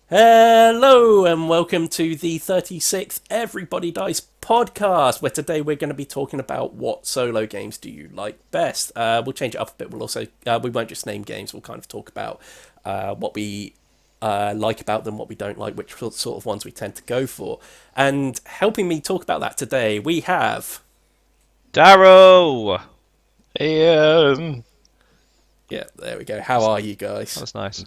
Hello and welcome to the 36th Everybody Dice podcast, where today we're going to be talking about what solo games do you like best. We'll change it up a bit. We'll also we won't just name games. We'll kind of talk about what we like about them, what we don't like, which sort of ones we tend to go for. And helping me talk about that today, we have Darrow! Ian! yeah, there we go. How are you guys? That's nice.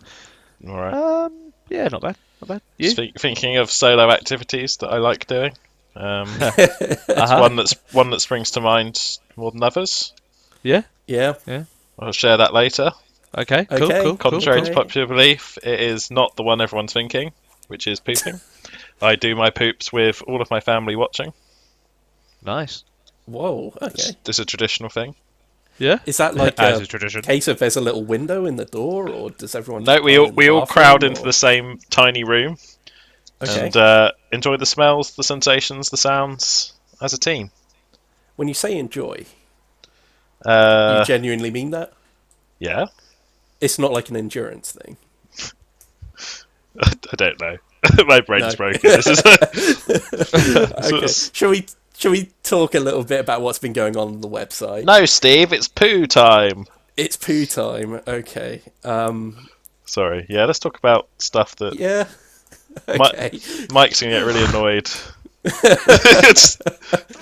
All right. Yeah, not bad. Not bad. You? Thinking of solo activities that I like doing. It's Uh-huh. one that springs to mind more than others. Yeah? Yeah. Yeah. I'll share that later. Okay, cool, Okay. cool, cool. Contrary cool. to popular belief, it is not the one everyone's thinking, which is pooping. I do my poops with all of my family watching. Nice. Whoa. Okay. It's a traditional thing. Yeah? Is that like As a a tradition. case of there's a little window in the door, or does everyone? No, just we pile all in we the all bathroom, crowd into or- the same tiny room Okay. and enjoy the smells, the sensations, the sounds as a team. When you say enjoy, you Uh, genuinely mean that? yeah, It's not like an endurance thing. I don't know. My brain's No. broken. This is Okay. Shall we talk a little bit about what's been going on the website? No, Steve, it's poo time. It's poo time. Okay. Sorry. Yeah, let's talk about stuff that Yeah. Okay. Mike's gonna get really annoyed. It's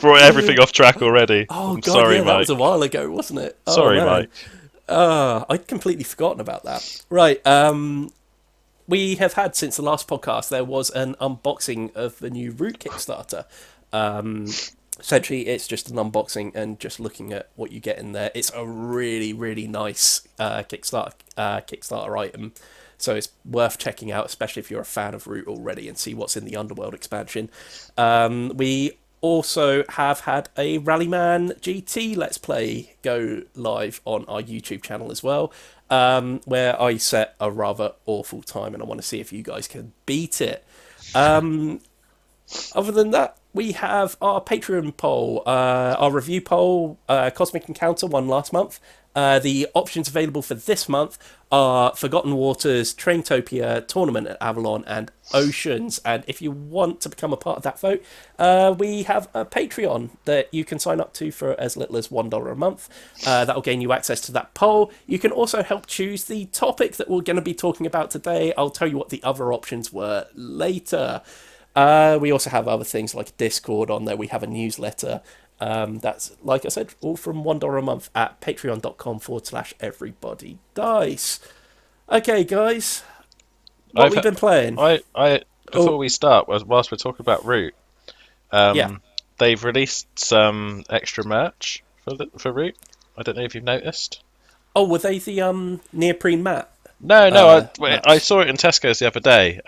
brought everything off track already. Oh I'm god, sorry, yeah, that Mike. was a while ago, wasn't it? Oh, Sorry, man. Mike. I'd completely forgotten about that. Right. We have had since the last podcast. There was an unboxing of the new Root Kickstarter. Essentially, it's just an unboxing and just looking at what you get in there. It's a really, really nice Kickstarter item, so it's worth checking out, especially if you're a fan of Root already, and see what's in the Underworld expansion. We also have had a Rallyman GT Let's Play go live on our YouTube channel as well, where I set a rather awful time, and I want to see if you guys can beat it. Other than that, we have our Patreon poll, our review poll, Cosmic Encounter won last month. The options available for this month are Forgotten Waters, Traintopia, Tournament at Avalon, and Oceans. And if you want to become a part of that vote, we have a Patreon that you can sign up to for as little as $1 a month. That will gain you access to that poll. You can also help choose the topic that we're going to be talking about today. I'll tell you what the other options were later. We also have other things like Discord on there. We have a newsletter. That's, like I said, all from $1 a month at patreon.com/everybody dice. Okay, guys. What I've we've been playing. Before we start, whilst we're talking about Root, Yeah. they've released some extra merch for Root. I don't know if you've noticed. Oh, were they the neoprene mat? No, I Merch? saw it in Tesco's the other day.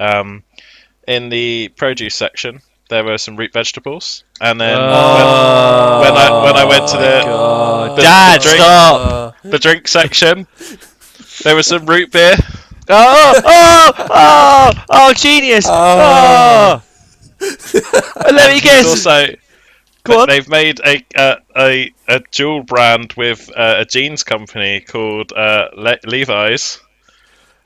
In the produce section, there were some root vegetables, and then when I went to God. the Dad, drink stop! the drink section, there was some root beer. Oh, genius! Oh! Let me He's guess! also Go on. they've made a dual brand with a jeans company called Levi's,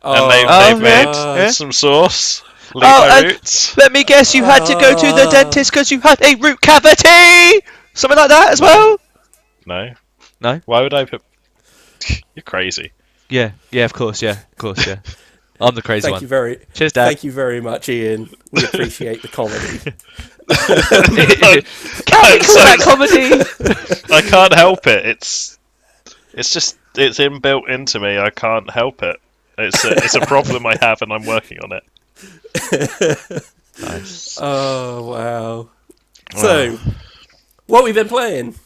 and they've made yeah. some sauce. Oh, Levi and roots. let me guess, you had to go to the dentist because you had a root cavity! Something like that as well? No. No? Why would I put? You're crazy. Yeah, of course, yeah. I'm the crazy one. Cheers, Dad. Thank you very much, Ian. We appreciate the comedy. Can we call that comedy? I can't help it. It's inbuilt into me. I can't help it. It's a problem I have, and I'm working on it. Nice. Oh wow! So, what we've been playing?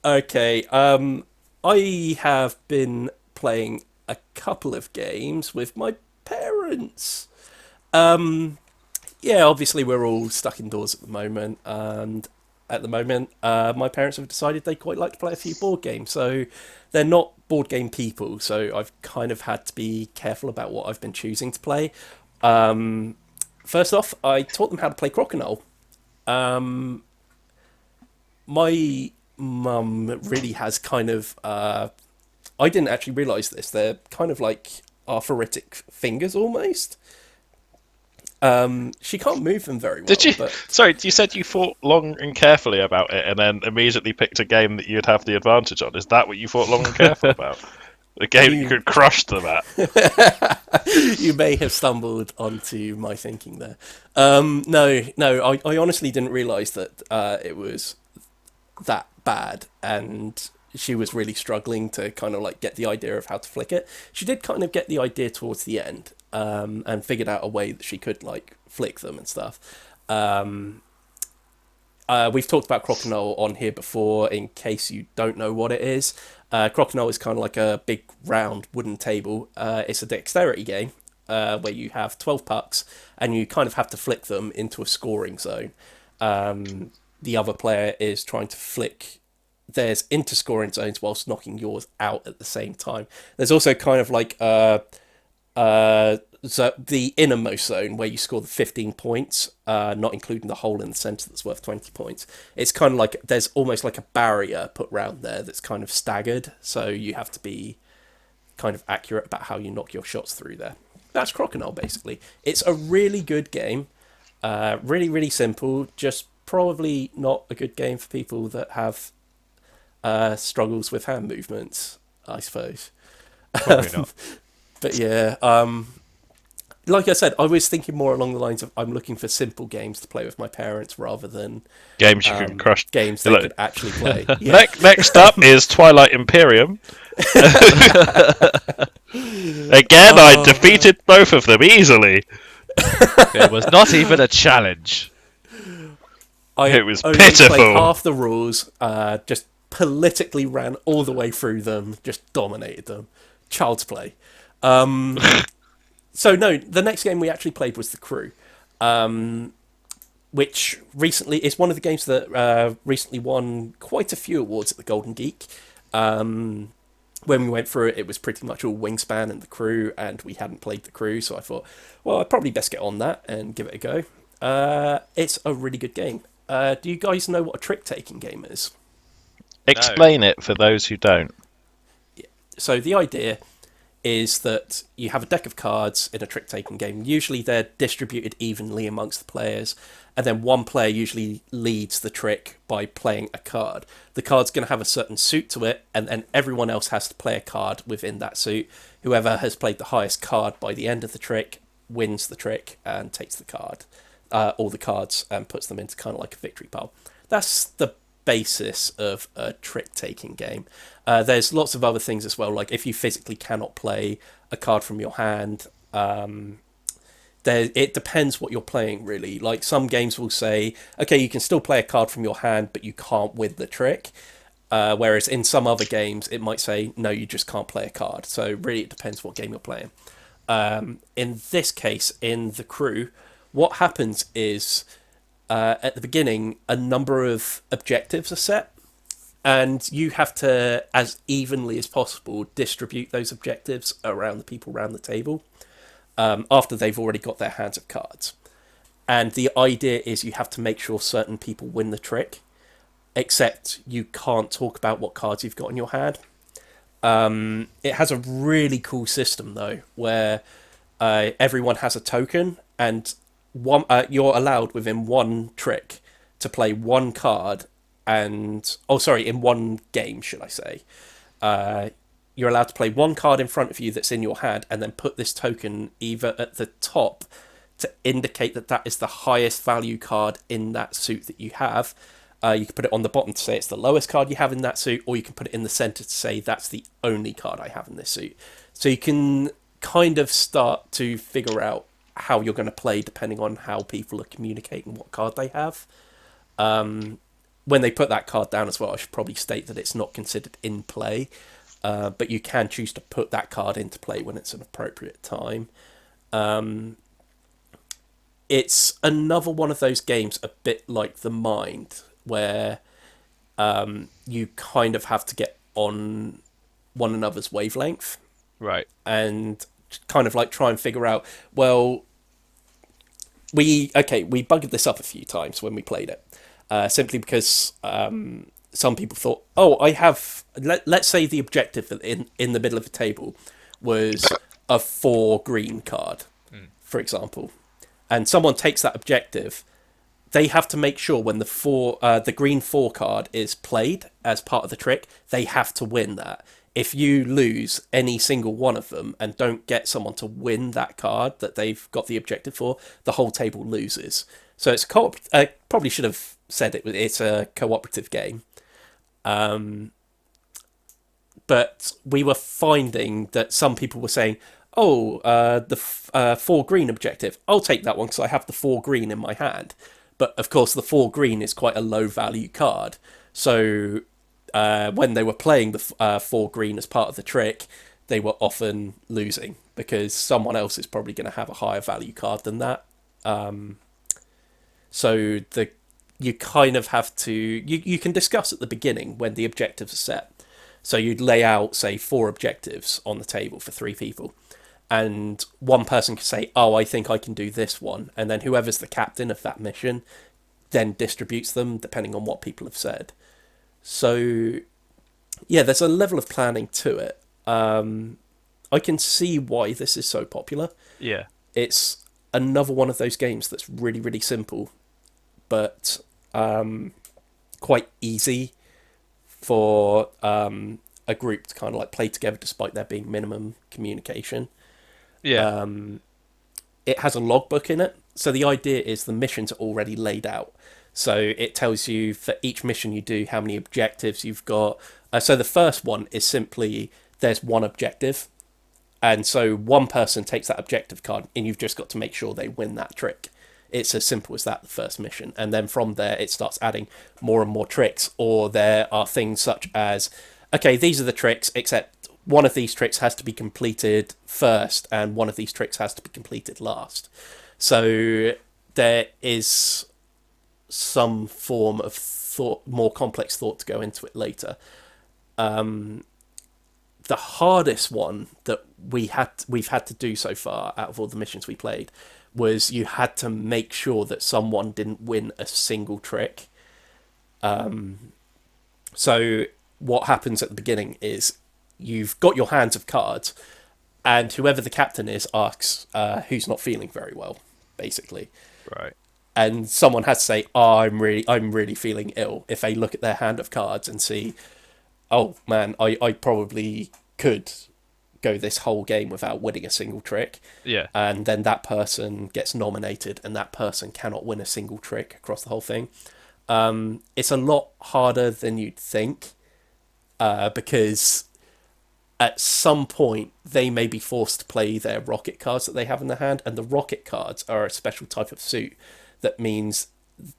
Okay, I have been playing a couple of games with my parents. Yeah, obviously we're all stuck indoors at the moment, and at the moment, my parents have decided they quite like to play a few board games. So they're not board game people, so I've kind of had to be careful about what I've been choosing to play. First off, I taught them how to play Crokinole. My mum really has kind of. I didn't actually realise this. They're kind of like arthritic fingers almost. She can't move them very well. Did you? But Sorry, you said you thought long and carefully about it, and then immediately picked a game that you'd have the advantage on. Is that what you thought long and careful about? A game you could crush them at. you may have stumbled onto my thinking there. No, I honestly didn't realise that it was that bad, and she was really struggling to kind of like get the idea of how to flick it. She did kind of get the idea towards the end, and figured out a way that she could like flick them and stuff. We've talked about Crokinole on here before, in case you don't know what it is. Crokinole is kind of like a big round wooden table. It's a dexterity game where you have 12 pucks and you kind of have to flick them into a scoring zone. The other player is trying to flick theirs into scoring zones whilst knocking yours out at the same time. There's also kind of like so the innermost zone where you score the 15 points, not including the hole in the centre that's worth 20 points. It's kind of like there's almost like a barrier put round there that's kind of staggered, so you have to be kind of accurate about how you knock your shots through there. That's Crokinole, basically. It's a really good game, really, really simple, just probably not a good game for people that have struggles with hand movements, I suppose. Probably not. But yeah, like I said, I was thinking more along the lines of I'm looking for simple games to play with my parents rather than Games you can crush. games they could actually play. Yeah. Next up is Twilight Imperium. Again, I defeated both of them easily. It was not even a challenge. It was only pitiful. played half the rules, just politically ran all the way through them, just dominated them. Child's play. So no, the next game we actually played was The Crew, which recently is one of the games that recently won quite a few awards at the Golden Geek. When we went through it, it was pretty much all Wingspan and The Crew, and we hadn't played The Crew, so I thought, well, I'd probably best get on that and give it a go. It's a really good game. Do you guys know what a trick-taking game is? Explain it for those who don't. So the idea is that you have a deck of cards in a trick-taking game. Usually they're distributed evenly amongst the players, and then one player usually leads the trick by playing a card. The card's going to have a certain suit to it, and then everyone else has to play a card within that suit. Whoever has played the highest card by the end of the trick wins the trick and takes the card, all the cards, and puts them into kind of like a victory pile. That's the basis of a trick-taking game. There's lots of other things as well, like if you physically cannot play a card from your hand, it depends what you're playing, really. Like some games will say, okay, you can still play a card from your hand, but you can't win the trick. Whereas in some other games, it might say, no, you just can't play a card. So really, it depends what game you're playing. In this case, in The Crew, what happens is at the beginning, a number of objectives are set, and you have to, as evenly as possible, distribute those objectives around the people around the table after they've already got their hands of cards. And the idea is you have to make sure certain people win the trick, except you can't talk about what cards you've got in your hand. It has a really cool system, though, where everyone has a token, and you're allowed within one trick to play one card in one game, should I say. You're allowed to play one card in front of you that's in your hand, and then put this token either at the top to indicate that that is the highest value card in that suit that you have. You can put it on the bottom to say it's the lowest card you have in that suit, or you can put it in the centre to say that's the only card I have in this suit. So you can kind of start to figure out how you're going to play depending on how people are communicating what card they have. When they put that card down as well, I should probably state that it's not considered in play, but you can choose to put that card into play when it's an appropriate time. It's another one of those games a bit like The Mind, where you kind of have to get on one another's wavelength. Right. And kind of like try and figure out, well, we buggered this up a few times when we played it. simply because some people thought, oh, I have. Let's say the objective in the middle of the table was a 4 green card, for example, and someone takes that objective. They have to make sure when the green 4 card is played as part of the trick, they have to win that. If you lose any single one of them and don't get someone to win that card that they've got the objective for, the whole table loses. So it's I probably should have said it's a cooperative game. But we were finding that some people were saying, oh, the 4 green objective, I'll take that one because I have the 4 green in my hand. But of course, the 4 green is quite a low value card. So when they were playing the 4 green as part of the trick, they were often losing because someone else is probably going to have a higher value card than that. So you kind of have to... You can discuss at the beginning when the objectives are set. So you'd lay out, say, 4 objectives on the table for 3 people. And one person could say, oh, I think I can do this one. And then whoever's the captain of that mission then distributes them depending on what people have said. So, yeah, there's a level of planning to it. I can see why this is so popular. Yeah. It's another one of those games that's really, really simple, but quite easy for a group to kind of like play together despite there being minimum communication. Yeah. It has a logbook in it, so the idea is the missions are already laid out. So it tells you for each mission you do how many objectives you've got. So the first one is simply there's one objective, and so one person takes that objective card, and you've just got to make sure they win that trick. It's as simple as that, the first mission. And then from there, it starts adding more and more tricks, or there are things such as, okay, these are the tricks, except one of these tricks has to be completed first, and one of these tricks has to be completed last. So there is some form of thought, more complex thought to go into it later. The hardest one that we've had to do so far out of all the missions we played was you had to make sure that someone didn't win a single trick. So what happens at the beginning is you've got your hands of cards, and whoever the captain is asks who's not feeling very well, basically. Right. And someone has to say, oh, I'm really feeling ill. If they look at their hand of cards and see, oh man, I probably could go this whole game without winning a single trick. Yeah. And then that person gets nominated, and that person cannot win a single trick across the whole thing. It's a lot harder than you'd think, because at some point they may be forced to play their rocket cards that they have in their hand, and the rocket cards are a special type of suit that means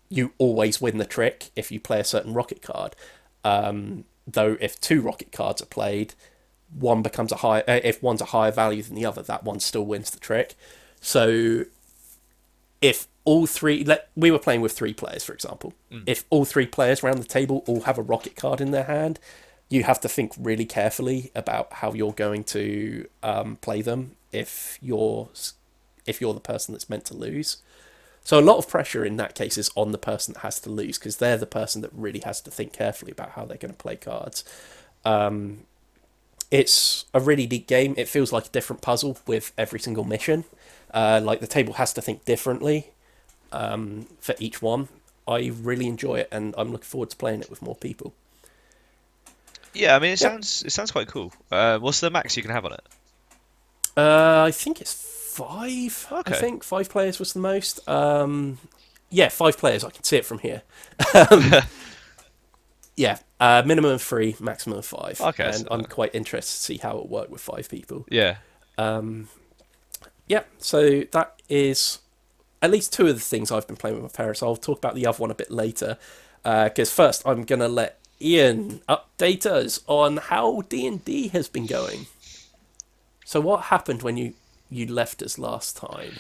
you always win the trick if you play a certain rocket card. Though if 2 rocket cards are played, one becomes if one's a higher value than the other, that one still wins the trick. So if all 3, we were playing with 3 players, for example. If all 3 players around the table all have a rocket card in their hand, you have to think really carefully about how you're going to play them if you're the person that's meant to lose. So a lot of pressure in that case is on the person that has to lose, because they're the person that really has to think carefully about how they're going to play cards. It's a really neat game. It feels like a different puzzle with every single mission. Like the table has to think differently for each one. I really enjoy it, and I'm looking forward to playing it with more people. Yeah, I mean, it sounds quite cool. What's the max you can have on it? I think it's 5. Okay. I think 5 players was the most. 5 players. I can see it from here. Yeah, minimum of 3, maximum of 5. Okay, and so I'm quite interested to see how it worked with 5 people. Yeah. So that is at least 2 of the things I've been playing with my parents. I'll talk about the other one a bit later, because first I'm going to let Iain update us on how D&D has been going. So what happened when you left us last time?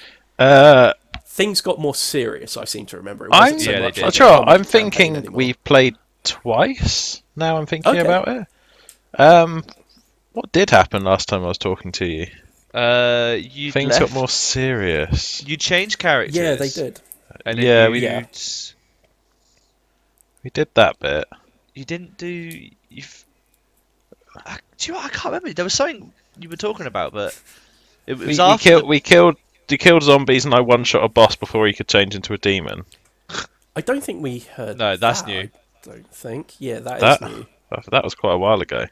Things got more serious, I seem to remember. It wasn't so much like I'm thinking we've played twice. Now I'm thinking about it. What did happen last time I was talking to you? Things got more serious. You changed characters. Yeah, they did. And We did that bit. You didn't do. Do you know what? I can't remember. There was something you were talking about, but it was after. We killed zombies, and I one-shot a boss before he could change into a demon. I don't think we heard. No, that's that, new. I don't think. Yeah, that is new. That was quite a while ago.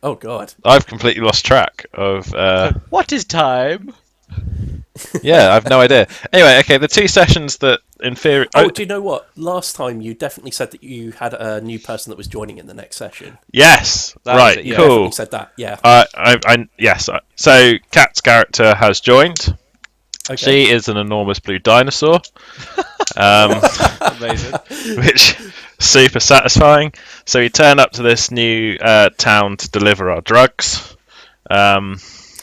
Oh God. I've completely lost track of. What is time? Yeah, I've no idea. Anyway, okay, the 2 sessions that in theory. Oh, do you know what? Last time you definitely said that you had a new person that was joining in the next session. Yes, right, You cool. definitely said that. Yeah. Yes. So Kat's character has joined. Okay. She is an enormous blue dinosaur. Amazing. Which super satisfying. So we turn up to this new town to deliver our drugs.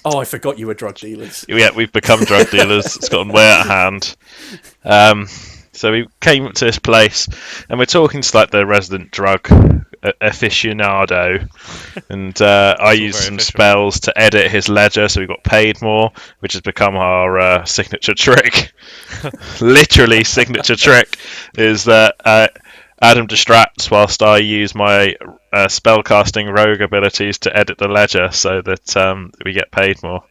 Oh, I forgot you were drug dealers. Yeah, we've become drug dealers. It's gotten way out of hand. So we came to this place, and we're talking to like the resident drug aficionado, and I used some spells to edit his ledger, so we got paid more, which has become our signature trick. Literally, signature trick is that Adam distracts whilst I use my spellcasting rogue abilities to edit the ledger, so that we get paid more.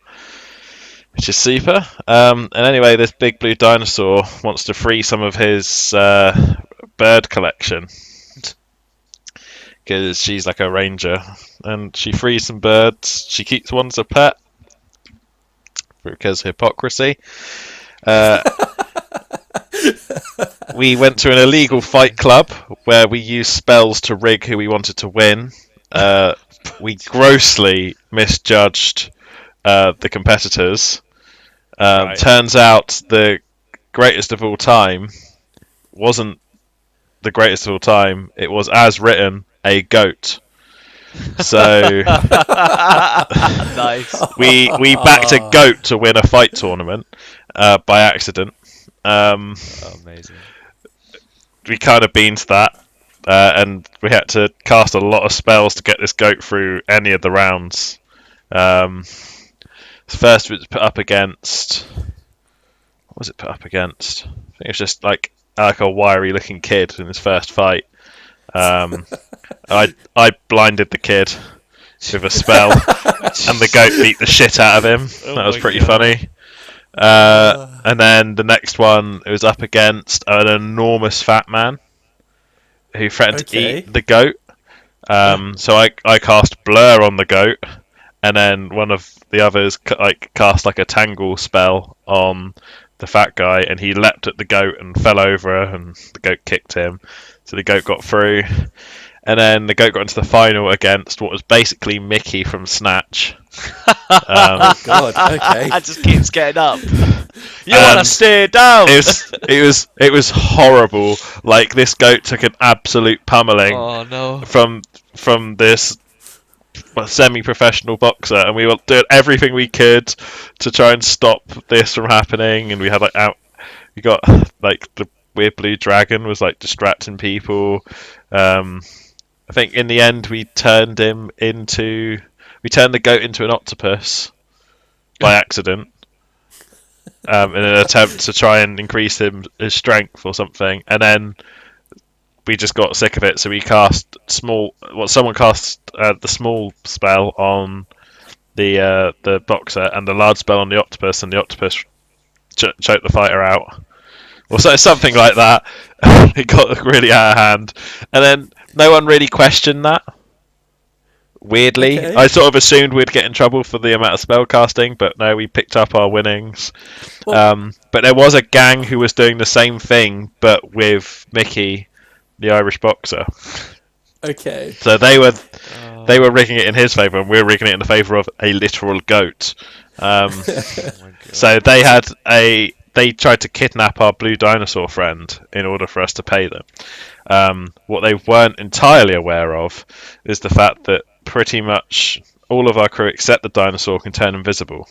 Which is super. And anyway, this big blue dinosaur wants to free some of his bird collection. Because she's like a ranger. And she frees some birds. She keeps one as a pet. Because hypocrisy. We went to an illegal fight club where we used spells to rig who we wanted to win. We grossly misjudged the competitors. Right. Turns out the greatest of all time wasn't the greatest of all time. It was, as written, a goat. So nice. We backed a goat to win a fight tournament by accident. Amazing. We kind of beansed that, and we had to cast a lot of spells to get this goat through any of the rounds. First, it was put up against. What was it put up against? I think it was just like a wiry-looking kid in his first fight. I blinded the kid with a spell, and the goat beat the shit out of him. That was pretty funny. And then the next one, it was up against an enormous fat man who threatened to eat the goat. So I cast Blur on the goat, and then one of the others cast like a Tangle spell on the fat guy, and he leapt at the goat and fell over, and the goat kicked him. So the goat got through. And then the goat got into the final against what was basically Mickey from Snatch. Oh God! Okay. It just keeps getting up. You want to stay down? It was horrible. Like, this goat took an absolute pummeling. Oh no! From this semi-professional boxer, and we were doing everything we could to try and stop this from happening. And we had we got the weird blue dragon was like distracting people. I think in the end we turned the goat into an octopus by accident, in an attempt to try and increase his strength or something, and then we just got sick of it, so we cast someone cast the small spell on the boxer and the large spell on the octopus, and the octopus choked the fighter out. Or something like that. It got really out of hand. And then no one really questioned that. Weirdly. Okay. I sort of assumed we'd get in trouble for the amount of spell casting, but no, we picked up our winnings. Well, but there was a gang who was doing the same thing, but with Mickey, the Irish boxer. Okay. So they were rigging it in his favour, and we were rigging it in the favour of a literal goat. So they tried to kidnap our blue dinosaur friend in order for us to pay them. What they weren't entirely aware of is the fact that pretty much all of our crew except the dinosaur can turn invisible.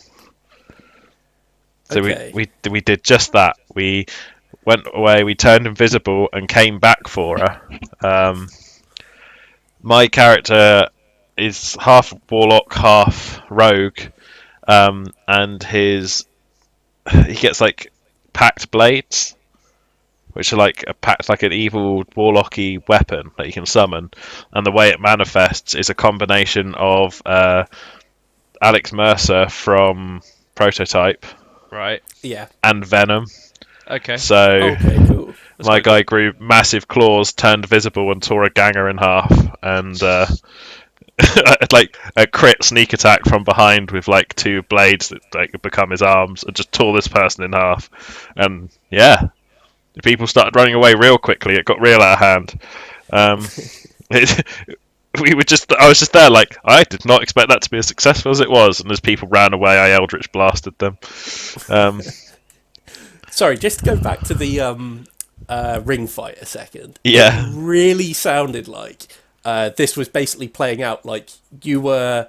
So we did just that. We went away, we turned invisible and came back for her. My character is half warlock, half rogue, and he gets like packed blades, which are like like an evil warlocky weapon that you can summon, and the way it manifests is a combination of Alex Mercer from Prototype Right. Yeah. and Venom. Okay. So Okay, cool. That's my quite guy grew massive claws, turned visible, and tore a ganger in half, and like a crit sneak attack from behind with like two blades that like become his arms, and just tore this person in half. And yeah, people started running away real quickly. It got real out of hand. It, I was just there, like, I did not expect that to be as successful as it was. And as people ran away, I Eldritch blasted them. Sorry, just to go back to the ring fight a second. Yeah. It really sounded like this was basically playing out like you were.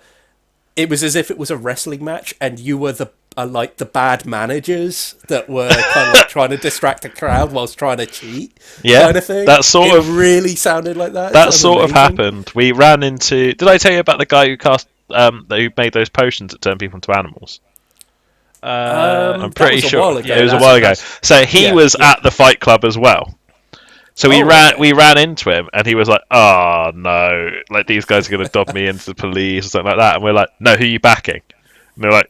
It was as if it was a wrestling match, and you were the like the bad managers that were kind of like trying to distract the crowd whilst trying to cheat. Yeah, kind of thing. that sort of really sounded like that. That It sounded sort of amazing. happened. We ran into. Did I tell you about the guy who who made those potions that turn people into animals? I'm That pretty was a sure while ago. it was a that's- while ago. that's- So he Yeah, was yeah. at the Fight Club as well. So Oh, okay. we ran into him, and he was like, "Oh no, like these guys are going to dob me into the police or something like that." And we're like, "No, who are you backing?" And they're like,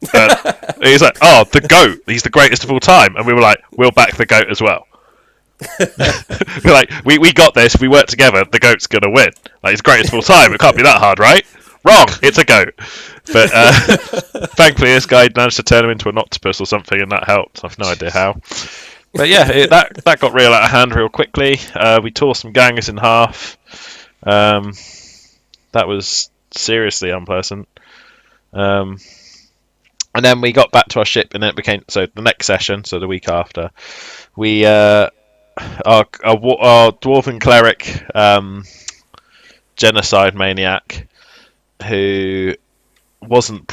he's like, "Oh, the goat. He's the greatest of all time." And we were like, "We'll back the goat as well." We're like, we got this. We work together. The goat's gonna win. Like, it's greatest of all time. It can't be that hard, right? Wrong. It's a goat. But thankfully, this guy managed to turn him into an octopus or something, and that helped. I've no idea how. But yeah, that got real out of hand real quickly. We tore some gangers in half. That was seriously unpleasant. And then we got back to our ship, and then it became so the next session, so the week after, we our dwarven cleric, genocide maniac, who wasn't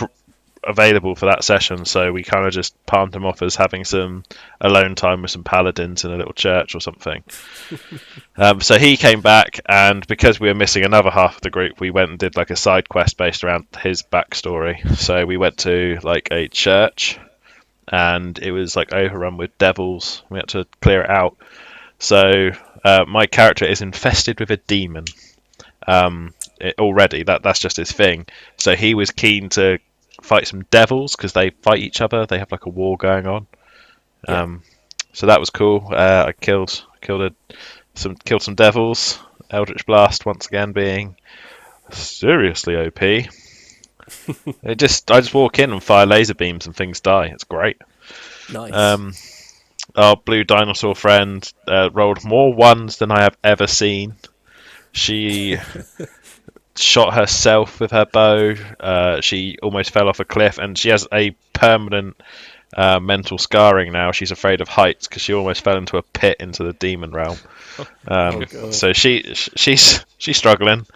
available for that session, so we kind of just palmed him off as having some alone time with some paladins in a little church or something. So he came back, and because we were missing another half of the group, we went and did like a side quest based around his backstory. So we went to like a church, and it was like overrun with devils. We had to clear it out. So my character is infested with a demon already. That's just his thing. So he was keen to fight some devils because they fight each other. They have like a war going on. Yeah. So that was cool. I killed some devils. Eldritch Blast once again being seriously OP. I just walk in and fire laser beams and things die. It's great. Nice. Our blue dinosaur friend rolled more ones than I have ever seen. She shot herself with her bow. She almost fell off a cliff, and she has a permanent mental scarring now. She's afraid of heights because she almost fell into a pit into the demon realm. God. So she's struggling.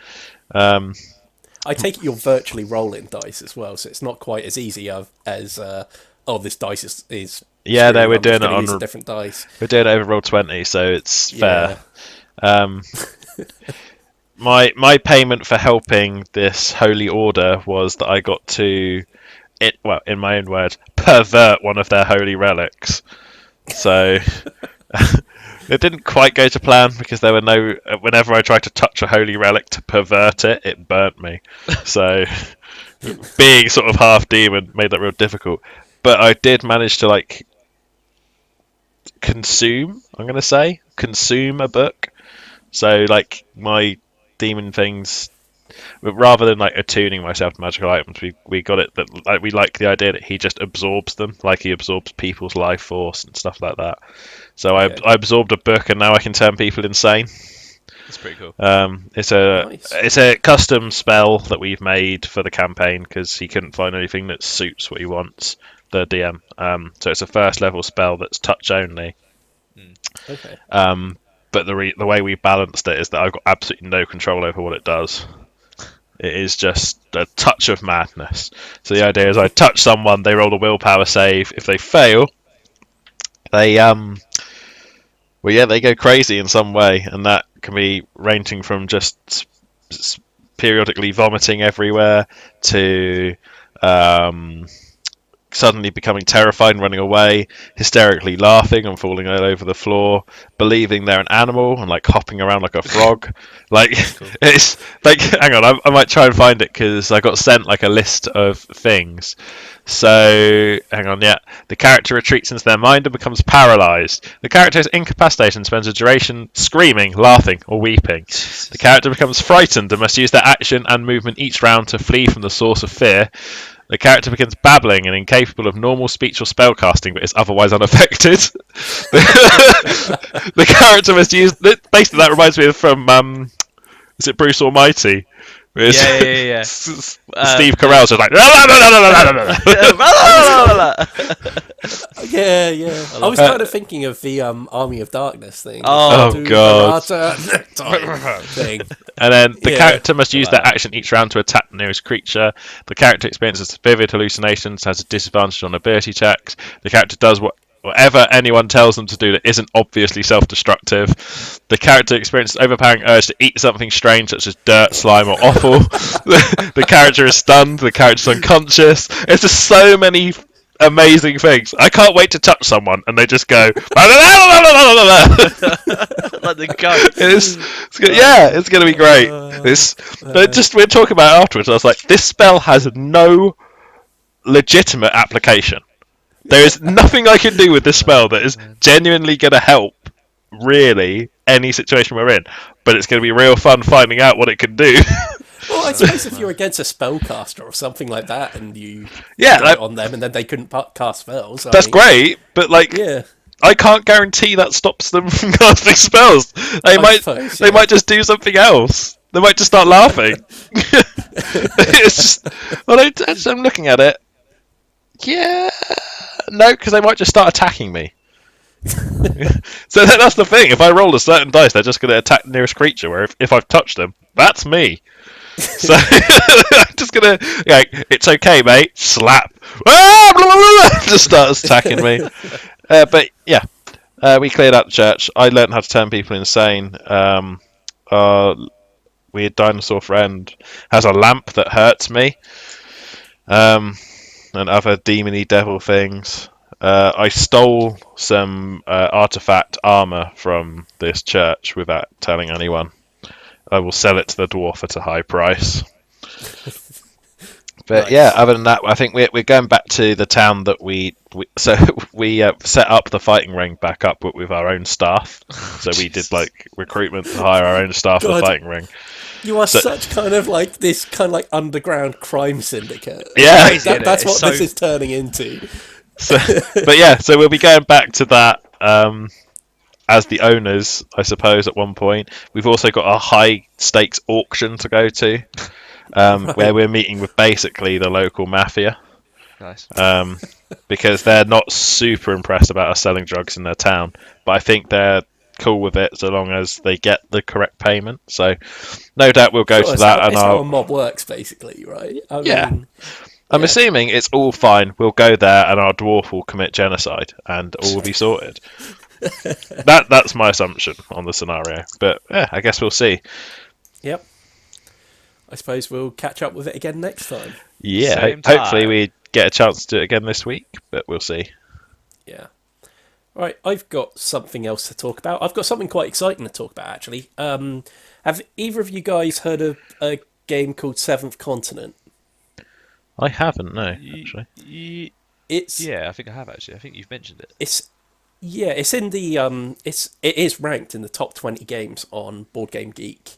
I take it you're virtually rolling dice as well, so it's not quite as easy as this dice is Yeah, screwing, we're I'm just doing it gonna on use a different dice. We're doing it over roll 20, so it's Yeah. fair. My payment for helping this holy order was that I got to in my own words, pervert one of their holy relics. So it didn't quite go to plan because there were whenever I tried to touch a holy relic to pervert it, it burnt me. So being sort of half demon made that real difficult. But I did manage to consume a book. So like my demon things, but rather than like attuning myself to magical items, we got it that we like the idea that he just absorbs them, like he absorbs people's life force and stuff like that. So Okay. I absorbed a book, and now I can turn people insane. That's pretty cool. It's Nice. a custom spell that we've made for the campaign because he couldn't find anything that suits what he wants, the DM. So it's a first level spell that's touch only. Okay. But the way we balanced it is that I've got absolutely no control over what it does. It is just a touch of madness. So the idea is I touch someone, they roll a willpower save. If they fail, they they go crazy in some way, and that can be ranging from just periodically vomiting everywhere to suddenly becoming terrified and running away, hysterically laughing and falling all over the floor, believing they're an animal and like hopping around like a frog. Like Cool. it's like, hang on, I might try and find it because I got sent like a list of things. So hang on, yeah. The character retreats into their mind and becomes paralyzed. The character is incapacitated and spends a duration screaming, laughing, or weeping. The character becomes frightened and must use their action and movement each round to flee from the source of fear. The character begins babbling and incapable of normal speech or spellcasting, but is otherwise unaffected. The character must use. Basically, that reminds me of from. Is it Bruce Almighty? Yeah. Steve Carell's just like. Yeah. I was kind of thinking of the Army of Darkness thing. Oh, God. Thing. And then the Yeah. character must use their action each round to attack the nearest creature. The character experiences vivid hallucinations, has a disadvantage on ability checks. The character does whatever anyone tells them to do that isn't obviously self-destructive. The character experiences overpowering urge to eat something strange, such as dirt, slime, or offal. The character is stunned. The character is unconscious. It's just so many amazing things. I can't wait to touch someone and they just go. Like the goat. It's going to be great. We're talking about it afterwards. I was like, this spell has no legitimate application. There is nothing I can do with this spell that is genuinely going to help, really, any situation we're in. But it's going to be real fun finding out what it can do. Well, I suppose if you're against a spellcaster or something like that, and you on them, and then they couldn't cast spells. That's great, but yeah. I can't guarantee that stops them from casting spells. They might just do something else. They might just start laughing. It's just, I'm looking at it. Yeah, no, because they might just start attacking me. So that's the thing. If I roll a certain dice, they're just going to attack the nearest creature. Where if I've touched them, that's me. So I'm just gonna it's okay, mate. Slap. Just starts attacking me. But yeah, we cleared out the church. I learned how to turn people insane. Our weird dinosaur friend has a lamp that hurts me. And other demony devil things. I stole some artifact armor from this church without telling anyone. I will sell it to the dwarf at a high price. But nice. Yeah, other than that, I think we're going back to the town that we set up the fighting ring back up with our own staff. So we did like recruitment to hire our own staff for the fighting ring. You are such kind of like underground crime syndicate. Yeah, that's what this is turning into. So we'll be going back to that as the owners, I suppose. At one point, we've also got a high stakes auction to go to, right. Where we're meeting with basically the local mafia. Nice. Because they're not super impressed about us selling drugs in their town, but I think they're cool with it so long as they get the correct payment. So no doubt we'll go to that. It's how a mob works, basically, right? I'm assuming it's all fine. We'll go there and our dwarf will commit genocide and all will be sorted. That's my assumption on the scenario. But yeah, I guess we'll see. Yep. I suppose we'll catch up with it again next time. Yeah, hopefully we get a chance to do it again this week, but we'll see. Yeah. Right, I've got something else to talk about. I've got something quite exciting to talk about, actually. Have either of you guys heard of a game called Seventh Continent? I haven't, no, actually. I think I have, actually. I think you've mentioned it. It's in the it is ranked in the top 20 games on Board Game Geek.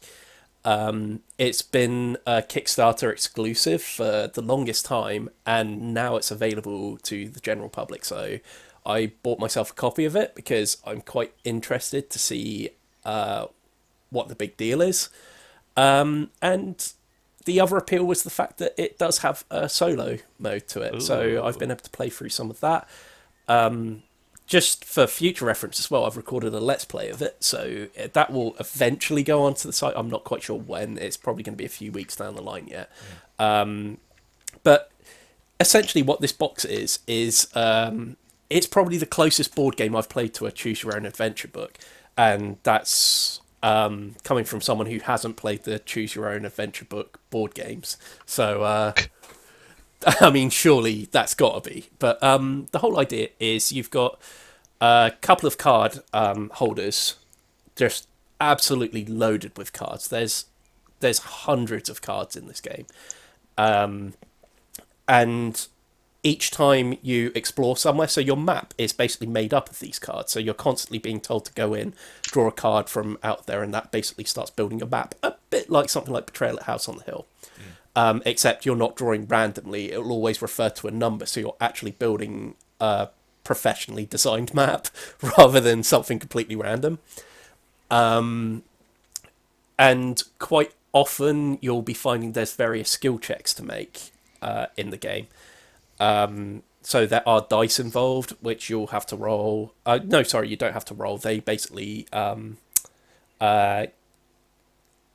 It's been a Kickstarter exclusive for the longest time, and now it's available to the general public. So I bought myself a copy of it because I'm quite interested to see what the big deal is. And the other appeal was the fact that it does have a solo mode to it. Ooh. So I've been able to play through some of that. Just for future reference as well, I've recorded a Let's Play of it, so that will eventually go onto the site. I'm not quite sure when. It's probably going to be a few weeks down the line yet. But essentially what this box is it's probably the closest board game I've played to a Choose Your Own Adventure book, and that's coming from someone who hasn't played the Choose Your Own Adventure book board games. So I mean, surely that's got to be. But the whole idea is you've got a couple of card holders, just absolutely loaded with cards. There's hundreds of cards in this game, and each time you explore somewhere, so your map is basically made up of these cards. So you're constantly being told to go in, draw a card from out there, and that basically starts building a map, a bit like something like Betrayal at House on the Hill. Except you're not drawing randomly. It will always refer to a number, so you're actually building a professionally designed map rather than something completely random. And quite often you'll be finding there's various skill checks to make in the game. So there are dice involved, which you'll have to roll. No, sorry, you don't have to roll. They basically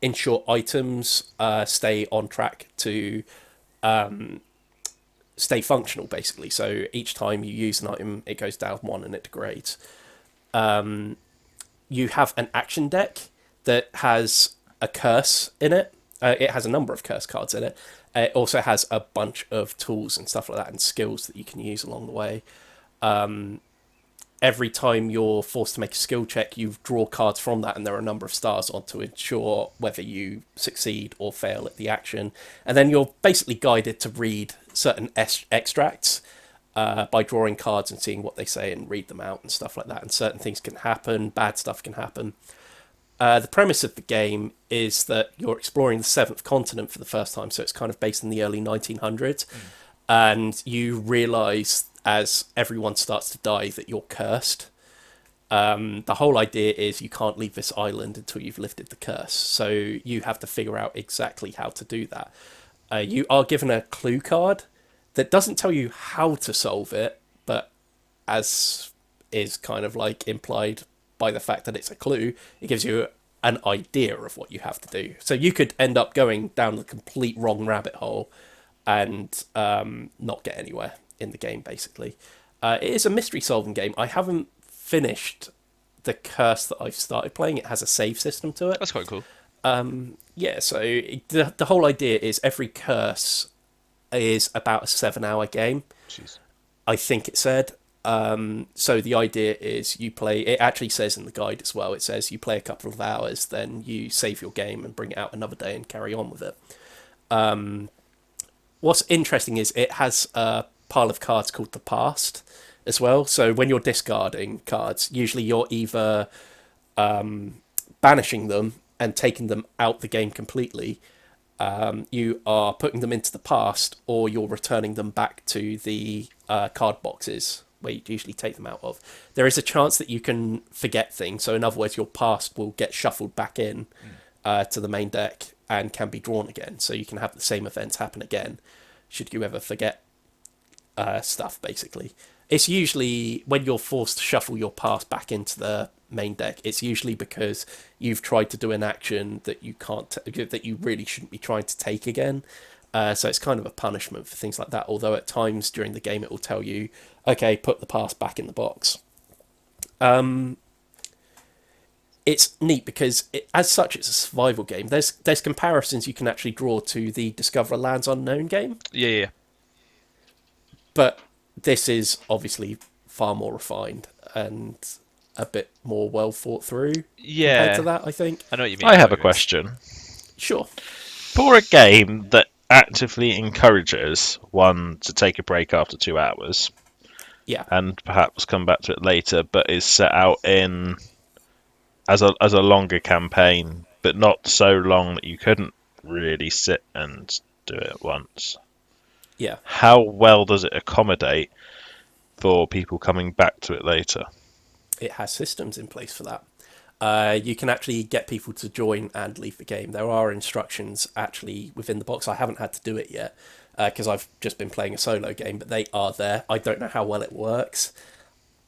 ensure items stay on track to stay functional, basically. So each time you use an item, it goes down one and it degrades. You have an action deck that has a curse in it. It has a number of curse cards in it. It also has a bunch of tools and stuff like that and skills that you can use along the way. Every time you're forced to make a skill check, you draw cards from that, and there are a number of stars on to ensure whether you succeed or fail at the action. And then you're basically guided to read certain extracts by drawing cards and seeing what they say and read them out and stuff like that. And certain things can happen, bad stuff can happen. The premise of the game is that you're exploring the seventh continent for the first time, so it's kind of based in the early 1900s, and you realise as everyone starts to die that you're cursed. The whole idea is you can't leave this island until you've lifted the curse, so you have to figure out exactly how to do that. You are given a clue card that doesn't tell you how to solve it, but as is kind of like implied by the fact that it's a clue, it gives you an idea of what you have to do. So you could end up going down the complete wrong rabbit hole and not get anywhere in the game, basically. It is a mystery solving game. I haven't finished the curse that I've started playing. It has a save system to it. That's quite cool. Yeah, so the whole idea is every curse is about a 7-hour game. Jeez. I think it said. So the idea is you play, it actually says in the guide as well, it says you play a couple of hours, then you save your game and bring it out another day and carry on with it. What's interesting is it has a pile of cards called the past as well. So when you're discarding cards, usually you're either banishing them and taking them out the game completely, you are putting them into the past, or you're returning them back to the card boxes where you usually take them out of. There is a chance that you can forget things. So in other words, your past will get shuffled back in to the main deck and can be drawn again. So you can have the same events happen again should you ever forget stuff, basically. It's usually when you're forced to shuffle your past back into the main deck, it's usually because you've tried to do an action that you can't, that you really shouldn't be trying to take again. So it's kind of a punishment for things like that. Although at times during the game it will tell you, okay, put the past back in the box. It's neat because as such it's a survival game. There's comparisons you can actually draw to the Discover Lands Unknown game. Yeah. But this is obviously far more refined and a bit more well thought through compared to that, I think. I know what you mean. I have a question. Sure. For a game that actively encourages one to take a break after 2 hours, Yeah. and perhaps come back to it later, but is set out in as a longer campaign, but not so long that you couldn't really sit and do it at once. Yeah. How well does it accommodate for people coming back to it later? It has systems in place for that. You can actually get people to join and leave the game. There are instructions actually within the box. I haven't had to do it yet because I've just been playing a solo game, but they are there. I don't know how well it works.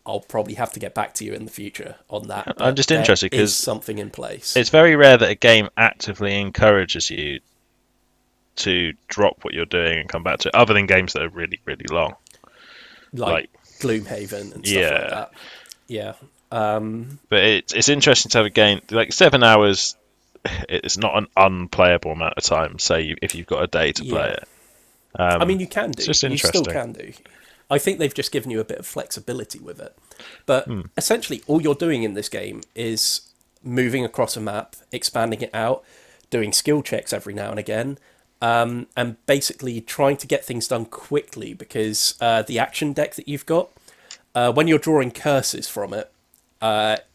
I'll probably have to get back to you in the future on that. I'm just interested because something in place. It's very rare that a game actively encourages you to drop what you're doing and come back to it, other than games that are really, really long. Like Gloomhaven and stuff like that. Yeah. But it's interesting to have a game like 7 hours. It's not an unplayable amount of time. Say if you've got a day to play it, I mean, you can do. It's just You still interesting. can do. I think they've just given you a bit of flexibility with it. But Hmm. essentially, all you're doing in this game is moving across a map, expanding it out, doing skill checks every now and again, and basically trying to get things done quickly because the action deck that you've got, when you're drawing curses from it, at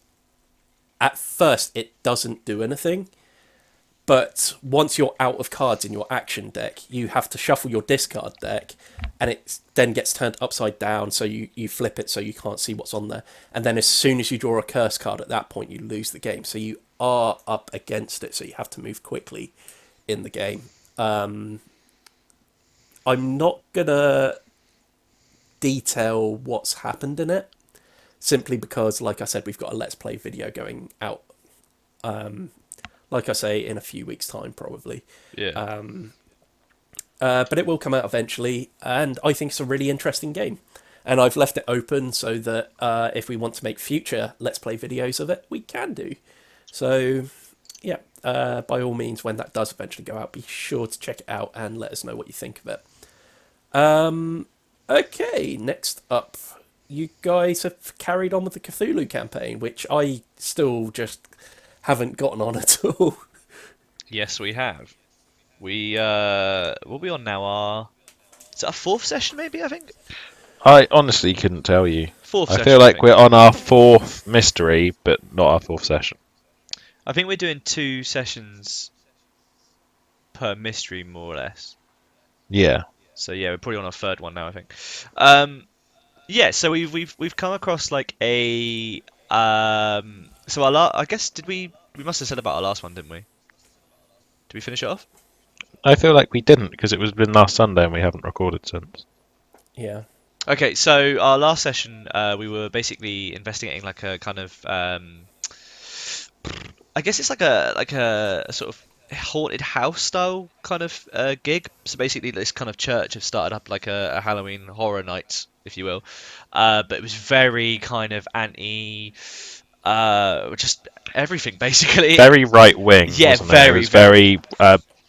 first it doesn't do anything. But once you're out of cards in your action deck, you have to shuffle your discard deck, and it then gets turned upside down, so you flip it so you can't see what's on there. And then as soon as you draw a curse card at that point, you lose the game. So you are up against it, so you have to move quickly in the game. I'm not going to detail what's happened in it, simply because, like I said, we've got a Let's Play video going out. Like I say, in a few weeks' time, probably. Yeah. But it will come out eventually, and I think it's a really interesting game. And I've left it open so that if we want to make future Let's Play videos of it, we can do. So, yeah, by all means, when that does eventually go out, be sure to check it out and let us know what you think of it. Okay, next up, you guys have carried on with the Cthulhu campaign, which I still just haven't gotten on at all. Yes, we have. We'll be on now. Is it our fourth session? Maybe I think I honestly couldn't tell you. fourth I session. feel I like think. we're on our fourth mystery, but not our fourth session. I think we're doing 2 sessions per mystery, more or less. Yeah. So yeah, we're probably on our third one now, I think. Yeah, so we've come across like a so I guess we must have said about our last one, didn't we? Did we finish it off? I feel like we didn't because it was been last Sunday and we haven't recorded since. Yeah. Okay, so our last session, we were basically investigating like a kind of I guess it's like a sort of haunted house style kind of gig. So basically, this kind of church have started up like a Halloween horror night, if you will. But it was very kind of anti, just everything basically. Very right wing, Yeah, wasn't it? It was very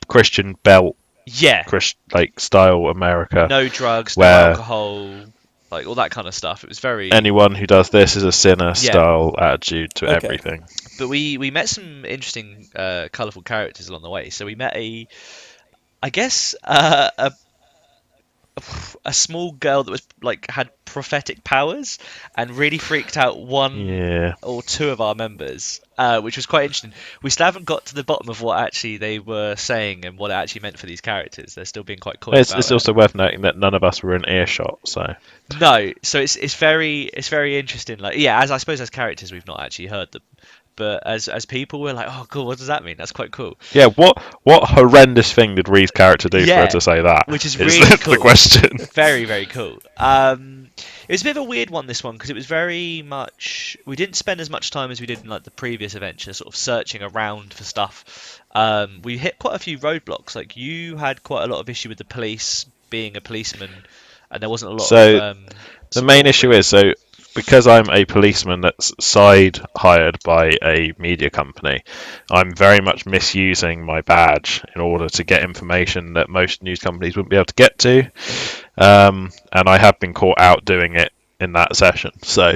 Christian Belt, yeah. like style America. No drugs, no where alcohol, like all that kind of stuff. It was very. Anyone who does this is a sinner style attitude to Okay. everything. But we met some interesting, colourful characters along the way. So we met I guess, a small girl that was like had prophetic powers and really freaked out one Yeah. or two of our members, which was quite interesting. We still haven't got to the bottom of what actually they were saying and what it actually meant for these characters. They're still being quite coy about It's it. also worth noting that none of us were in earshot, so No, so it's very interesting. Like, yeah, as I suppose as characters we've not actually heard them, but as people we're like, oh cool, what does that mean? That's quite cool. yeah. What horrendous thing did Ree's character do for her to say that? Which is Is really the cool. question. Very, very cool. It was a bit of a weird one, this one, because it was very much. We didn't spend as much time as we did in like the previous adventure, sort of searching around for stuff. We hit quite a few roadblocks. Like you had quite a lot of issue with the police being a policeman, and there wasn't a lot of. The main issue is because I'm a policeman that's side hired by a media company, I'm very much misusing my badge in order to get information that most news companies wouldn't be able to get to. And I have been caught out doing it in that session. So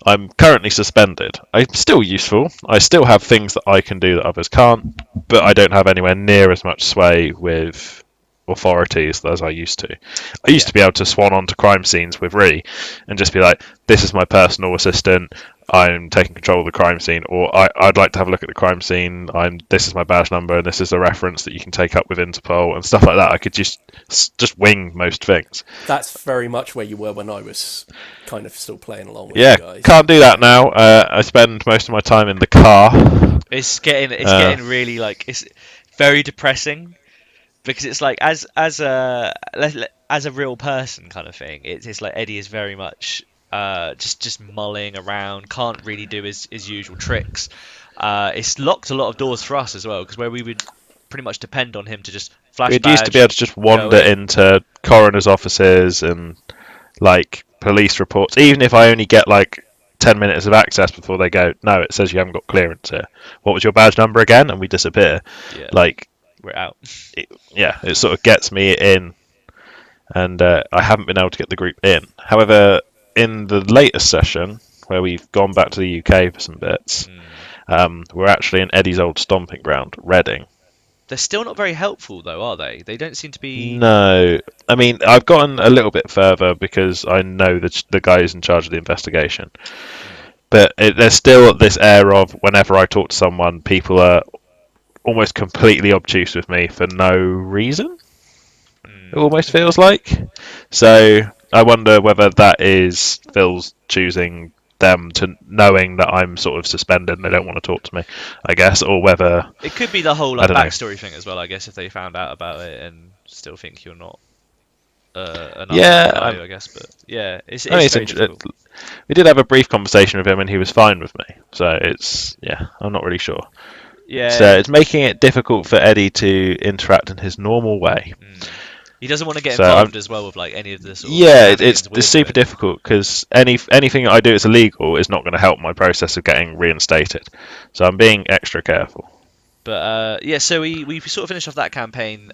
I'm currently suspended. I'm still useful. I still have things that I can do that others can't, but I don't have anywhere near as much sway with authorities as I used to. I used to be able to swan onto crime scenes with Ree and just be like, this is my personal assistant, I'm taking control of the crime scene, or I'd like to have a look at the crime scene, this is my badge number and this is the reference that you can take up with Interpol and stuff like that. I could just wing most things. That's very much where you were when I was kind of still playing along with Yeah, you guys. can't do that now. I spend most of my time in the car. It's getting really like it's very depressing. Because it's like as a real person kind of thing, it's like Eddie is very much just mulling around, can't really do his usual tricks. It's locked a lot of doors for us as well, because where we would pretty much depend on him to just flash We'd badge, used to be able to just wander into coroner's offices and like police reports, even if I only get like 10 minutes of access before they go, no, it says you haven't got clearance here. What was your badge number again? And we disappear. Yeah. Like, we're out. it sort of gets me in and I haven't been able to get the group in. However, in the latest session, where we've gone back to the UK for some bits, we're actually in Eddie's old stomping ground, Reading. They're still not very helpful, though, are they? They don't seem to be. No, I mean I've gotten a little bit further because I know the guy who's in charge of the investigation, but there's still this air of whenever I talk to someone, people are almost completely obtuse with me for no reason. It almost feels like. So I wonder whether that is Phil's choosing them to knowing that I'm sort of suspended and they don't want to talk to me, I guess, or whether It could be the whole I like don't know. backstory thing as well. I guess if they found out about it and still think you're not an Yeah, unsuspecting guy, I guess. But yeah, it's I mean, very difficult. we did have a brief conversation with him and he was fine with me. So I'm not really sure. So Yeah, it's making it difficult for Eddie to interact in his normal way. he doesn't want to get So involved as well with like any of the sort of yeah, shenanigans we're it's super doing. difficult because anything I do that's illegal is not going to help my process of getting reinstated. So I'm being extra careful. But yeah, so we sort of finished off that campaign.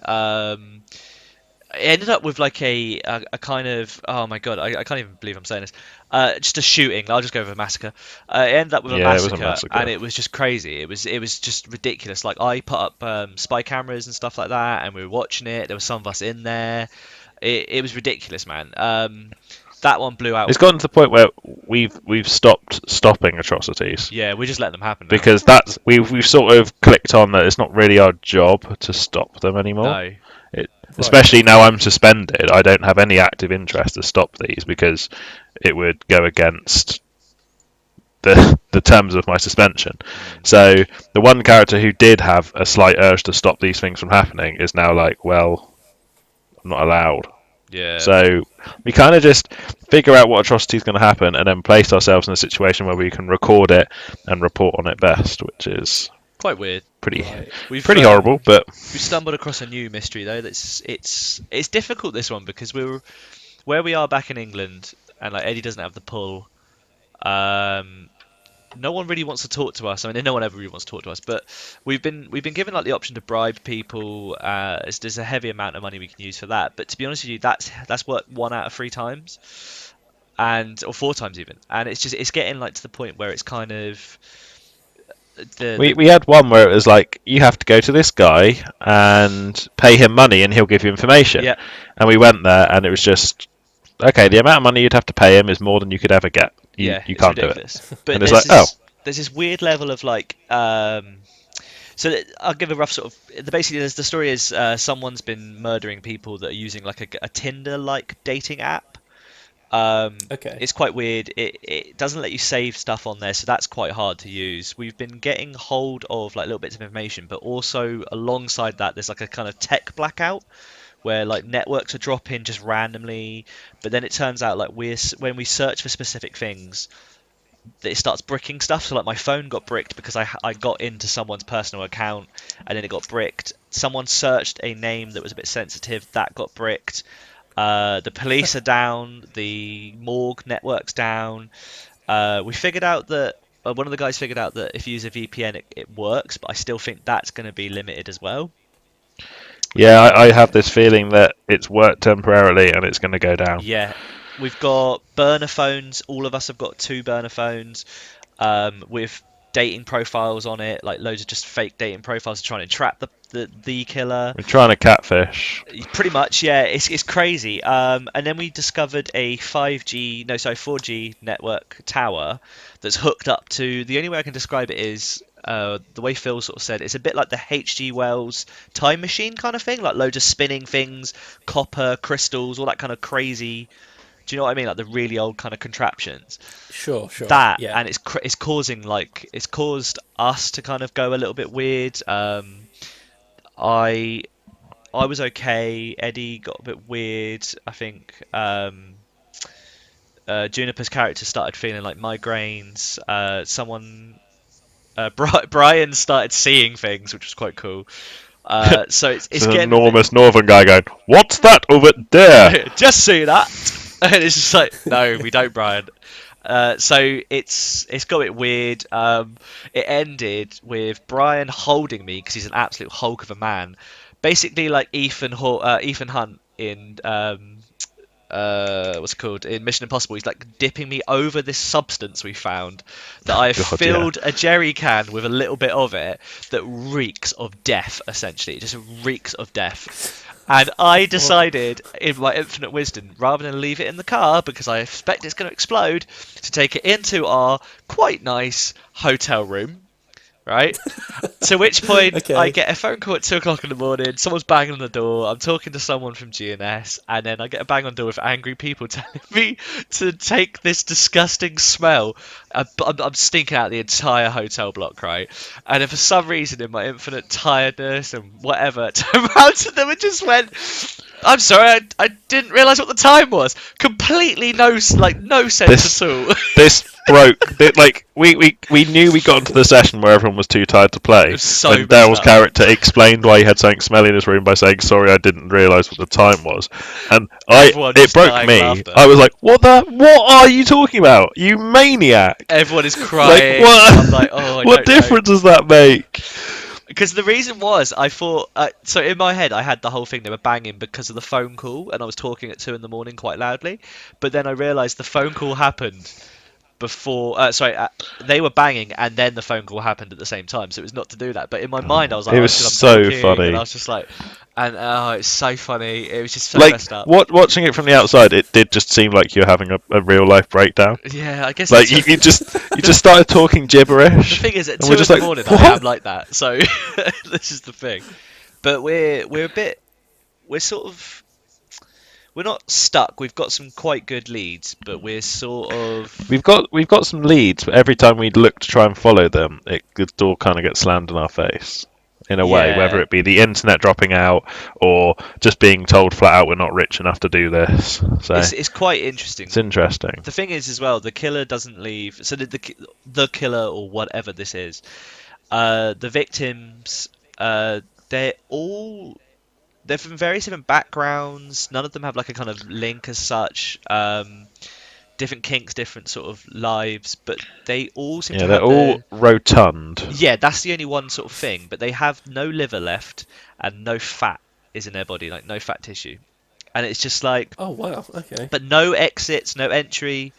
It ended up with like a kind of, oh my god, I can't even believe I'm saying this. Just a shooting. I'll just go with a massacre. It ended up with a Yeah, it was a massacre, and massacre. it was just crazy. It was just ridiculous. Like I put up spy cameras and stuff like that, and we were watching it. There were some of us in there. It was ridiculous, man. That one blew out. It's gotten to the point where we've stopped stopping atrocities Yeah, we're just letting them happen now. because we've sort of clicked on that it's not really our job to stop them anymore. No. Especially now I'm suspended, I don't have any active interest to stop these because it would go against the terms of my suspension. So the one character who did have a slight urge to stop these things from happening is now like, well, I'm not allowed. Yeah. So we kind of just figure out what atrocity is going to happen and then place ourselves in a situation where we can record it and report on it best, which is quite weird. pretty We've pretty horrible. But we stumbled across a new mystery though. That's it's difficult, this one, because we're where we are back in England, and like Eddie doesn't have the pull. No one really wants to talk to us. I mean, no one ever really wants to talk to us. But we've been given like the option to bribe people. There's a heavy amount of money we can use for that. But to be honest with you, that's worked 1 out of 3 times, or 4 times even. And it's getting like to the point where it's kind of we had one where it was like, you have to go to this guy and pay him money and he'll give you information. Yeah. And we went there and it was just, okay, the amount of money you'd have to pay him is more than you could ever get. You it's can't ridiculous. do it. But And it's like, there's this weird level of like so I'll give a rough sort of. Basically, the story is someone's been murdering people that are using like a Tinder-like dating app. Okay. It's quite weird. It doesn't let you save stuff on there, so that's quite hard to use. We've been getting hold of like little bits of information, but also alongside that, there's like a kind of tech blackout where like networks are dropping just randomly. But then it turns out like when we search for specific things, it starts bricking stuff. So like my phone got bricked because I got into someone's personal account and then it got bricked. Someone searched a name that was a bit sensitive, that got bricked. The police are down, the morgue network's down. We figured out that one of the guys figured out that if you use a VPN it works, but I still think that's going to be limited as well. yeah, I have this feeling that it's worked temporarily and it's going to go down. Yeah, we've got burner phones. All of us have got 2 burner phones with dating profiles on it, like loads of just fake dating profiles trying to trap the killer. We're trying to catfish. Pretty much, yeah. It's crazy. And then we discovered a 4G network tower that's hooked up to. The only way I can describe it is the way Phil sort of said. It's a bit like the H.G. Wells time machine kind of thing, like loads of spinning things, copper, crystals, all that kind of crazy. Do you know what I mean? Like the really old kind of contraptions. Sure. That, Yeah. and it's causing like it's caused us to kind of go a little bit weird. I was okay. Eddie got a bit weird. I think Juniper's character started feeling like migraines. Brian started seeing things, which was quite cool. So it's It's an getting enormous northern guy going, what's that over there? just see that, and it's just like, no, we don't, Brian. So it's got a bit weird. It ended with Brian holding me because he's an absolute hulk of a man, basically like Ethan Hunt in what's it called, in Mission Impossible. He's like dipping me over this substance we found that I have God, filled a jerry can with a little bit of it that reeks of death. Essentially, it just reeks of death. And I decided, in my infinite wisdom, rather than leave it in the car because I expect it's going to explode, to take it into our quite nice hotel room. Right? To which point Okay. I get a phone call at 2 o'clock in the morning, someone's banging on the door, I'm talking to someone from GNS, and then I get a bang on the door with angry people telling me to take this disgusting smell. I'm stinking out the entire hotel block, right? And then for some reason, in my infinite tiredness and whatever, I turned around to them and just went, I'm sorry, I didn't realise what the time was. Completely no sense at all. This broke. Like we knew we got into the session where everyone was too tired to play. It was so when messed Daryl's up. character explained why he had something smelly in his room by saying, "Sorry, I didn't realise what the time was," and Everyone it just broke dying me. laughter. I was like, "What are you talking about? You maniac!" Everyone is crying. Like, what? I'm like, oh, I What don't know. difference does that make? Because the reason was, I thought, so in my head, I had the whole thing they were banging because of the phone call, and I was talking at 2 in the morning quite loudly. But then I realised the phone call happened before. They were banging, and then the phone call happened at the same time. So it was not to do that. But in my mind, I was like, It was because so talking, funny. and I was just like, and it's so funny. It was just so Like messed up. watching it from the outside, it did just seem like you're having a real life breakdown. Yeah, I guess. Like that's- you just started talking gibberish. The thing is, at and 2 we're in just the like, morning, what? I am like that. So this is the thing. But we're not stuck. We've got some quite good leads, but we're sort of. We've got some leads, but every time we look to try and follow them, the door kind of gets slammed in our face. In a way, Yeah. whether it be the internet dropping out or just being told flat out we're not rich enough to do this. So It's quite interesting. it's interesting. The thing is, as well, the killer doesn't leave. So the killer or whatever this is, the victims, they're from various different backgrounds. None of them have like a kind of link as such. Different kinks, different sort of lives, but they all seem Yeah, to they're have all rotund. Yeah, that's the only one sort of thing. But they have no liver left and no fat is in their body, like no fat tissue. And it's just like, Oh wow. Okay. but no exits, no entry,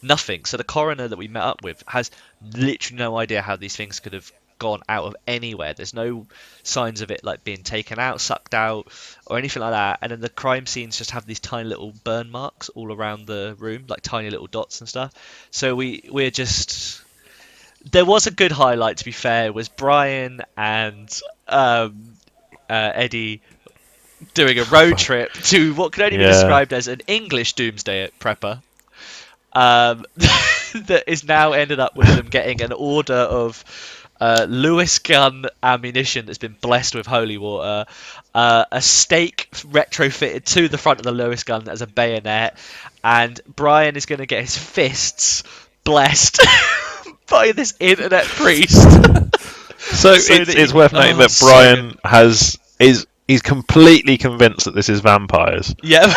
nothing. So the coroner that we met up with has literally no idea how these things could have gone out of anywhere. There's no signs of it like being taken out, sucked out, or anything like that. And then the crime scenes just have these tiny little burn marks all around the room, like tiny little dots and stuff. So we're just. There was a good highlight, to be fair, was Brian and Eddie doing a road trip to what could only be Yeah. described as an English doomsday prepper. That is now ended up with them getting an order of Lewis gun ammunition that's been blessed with holy water, a stake retrofitted to the front of the Lewis gun as a bayonet, and Brian is going to get his fists blessed by this internet priest. So it's worth noting that Brian he's completely convinced that this is vampires. Yeah.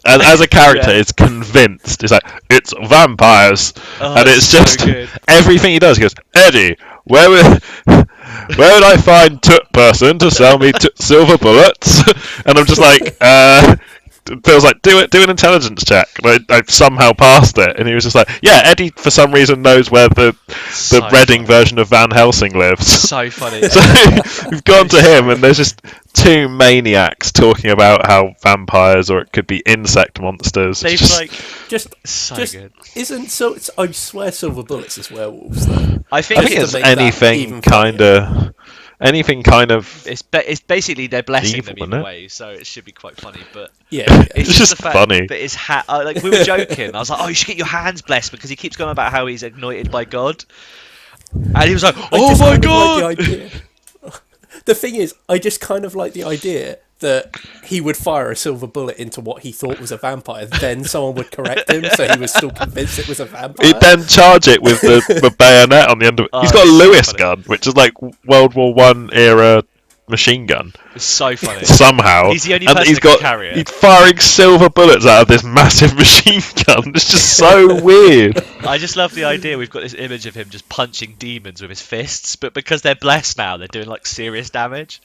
As a character, Yeah. is convinced. It's like, it's vampires, Oh, and it's so just good. everything he does. He goes, Eddie, where would I find toot person to sell me silver bullets? And I'm just like, Phil's like, do an intelligence check. And I somehow passed it, and he was just like, yeah, Eddie for some reason knows where the So Reading funny. version of Van Helsing lives. So funny. So we've gone to him, and there's just two maniacs talking about how vampires, or it could be insect monsters. They've It's just- like Just so just good. isn't so. It's, I swear, silver bullets is werewolves though. I think I think to it's make that anything even kind of. it's basically they're blessing Evil, them isn't either it? way, so it should be quite funny. But Yeah. it's It's just just the fact funny. that his hat. Like we were joking. I was like, oh, you should get your hands blessed because he keeps going about how he's anointed by God, and he was like, I oh just my kind of God. like the idea. The thing is, I just kind of like the idea that he would fire a silver bullet into what he thought was a vampire, then someone would correct him, so he was still convinced it was a vampire. He'd then charge it with the bayonet on the end of it. Oh, He's got a it's so Lewis funny. gun, which is like World War One era machine gun. It's so funny. Somehow, He's the only and person he's that can got carry it. he's firing silver bullets out of this massive machine gun. It's just so weird. I just love the idea. We've got this image of him just punching demons with his fists, but because they're blessed now, they're doing like serious damage.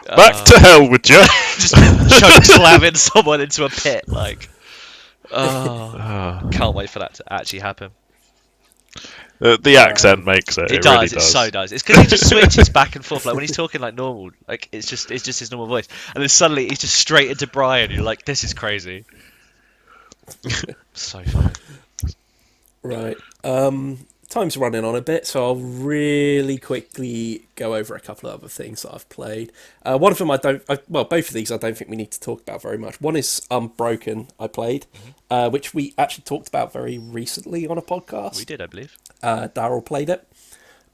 Back to hell with you. Just choke slamming someone into a pit, like. Oh, can't wait for that to actually happen. The accent makes it. It Really does. It so does. It's because he just switches back and forth. Like when he's talking like normal, like it's just his normal voice, and then suddenly he's just straight into Brian. You're like, this is crazy. So funny. Right. Time's running on a bit, so I'll really quickly go over a couple of other things that I've played. One of them both of these I don't think we need to talk about very much. One is Unbroken, I played, which we actually talked about very recently on a podcast. We did, I believe. Daryl played it.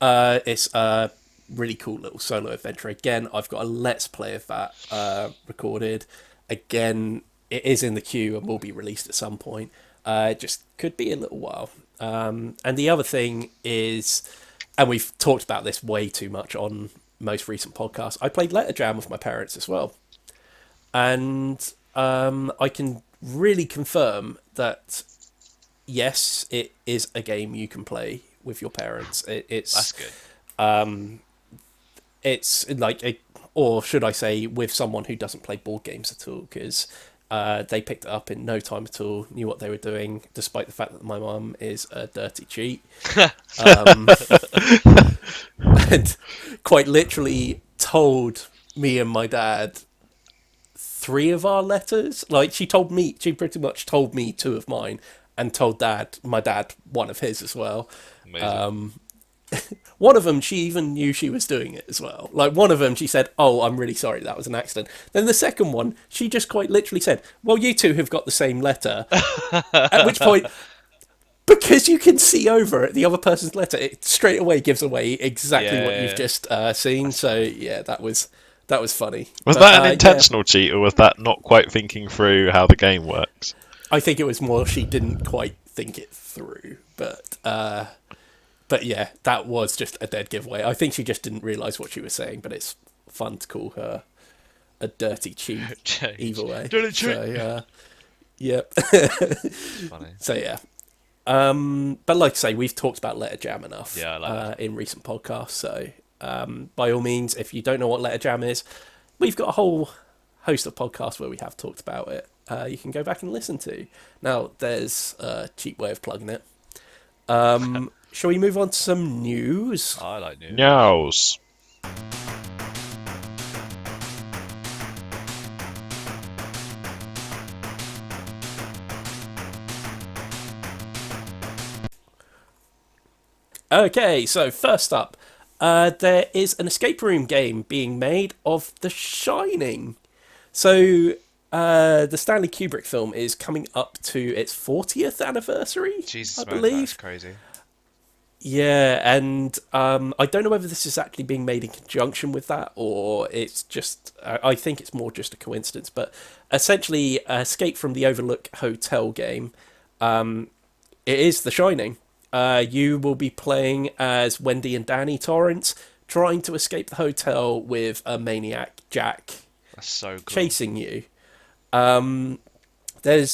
It's a really cool little solo adventure. Again, I've got a Let's Play of that recorded. Again, it is in the queue and will be released at some point. It just could be a little while. And the other thing is, and we've talked about this way too much on most recent podcasts, I played Letter Jam with my parents as well. And I can really confirm that, yes, it is a game you can play with your parents. That's good. It's like, or should I say, with someone who doesn't play board games at all, because they picked it up in no time at all, knew what they were doing, despite the fact that my mum is a dirty cheat. And quite literally told me and my dad 3 of our letters. Like, she pretty much told me 2 of mine, and told my dad 1 of his as well. Amazing. One of them, she even knew she was doing it as well. Like, one of them, she said, "Oh, I'm really sorry, that was an accident." Then the second one, she just quite literally said, "Well, you 2 have got the same letter." At which point, because you can see over at the other person's letter, it straight away gives away exactly what you've just seen. So yeah, that was funny. Was that an intentional cheat, or was that not quite thinking through how the game works? I think it was more she didn't quite think it through, but yeah, that was just a dead giveaway. I think she just didn't realise what she was saying, but it's fun to call her a dirty cheat either way. Dirty cheat. So, yep. Funny. So yeah. But like I say, we've talked about Letter Jam enough in recent podcasts. So by all means, if you don't know what Letter Jam is, we've got a whole host of podcasts where we have talked about it. You can go back and listen to. Now, there's a cheap way of plugging it. Shall we move on to some news? I like news. News. Okay, so first up, there is an escape room game being made of The Shining. So the Stanley Kubrick film is coming up to its 40th anniversary, Jesus, I man, believe. that's crazy. Yeah, and I don't know whether this is actually being made in conjunction with that, or it's just, I think it's more just a coincidence, but essentially, Escape from the Overlook Hotel game, it is The Shining. You will be playing as Wendy and Danny Torrance, trying to escape the hotel with a maniac, Jack, That's so cool. chasing you. They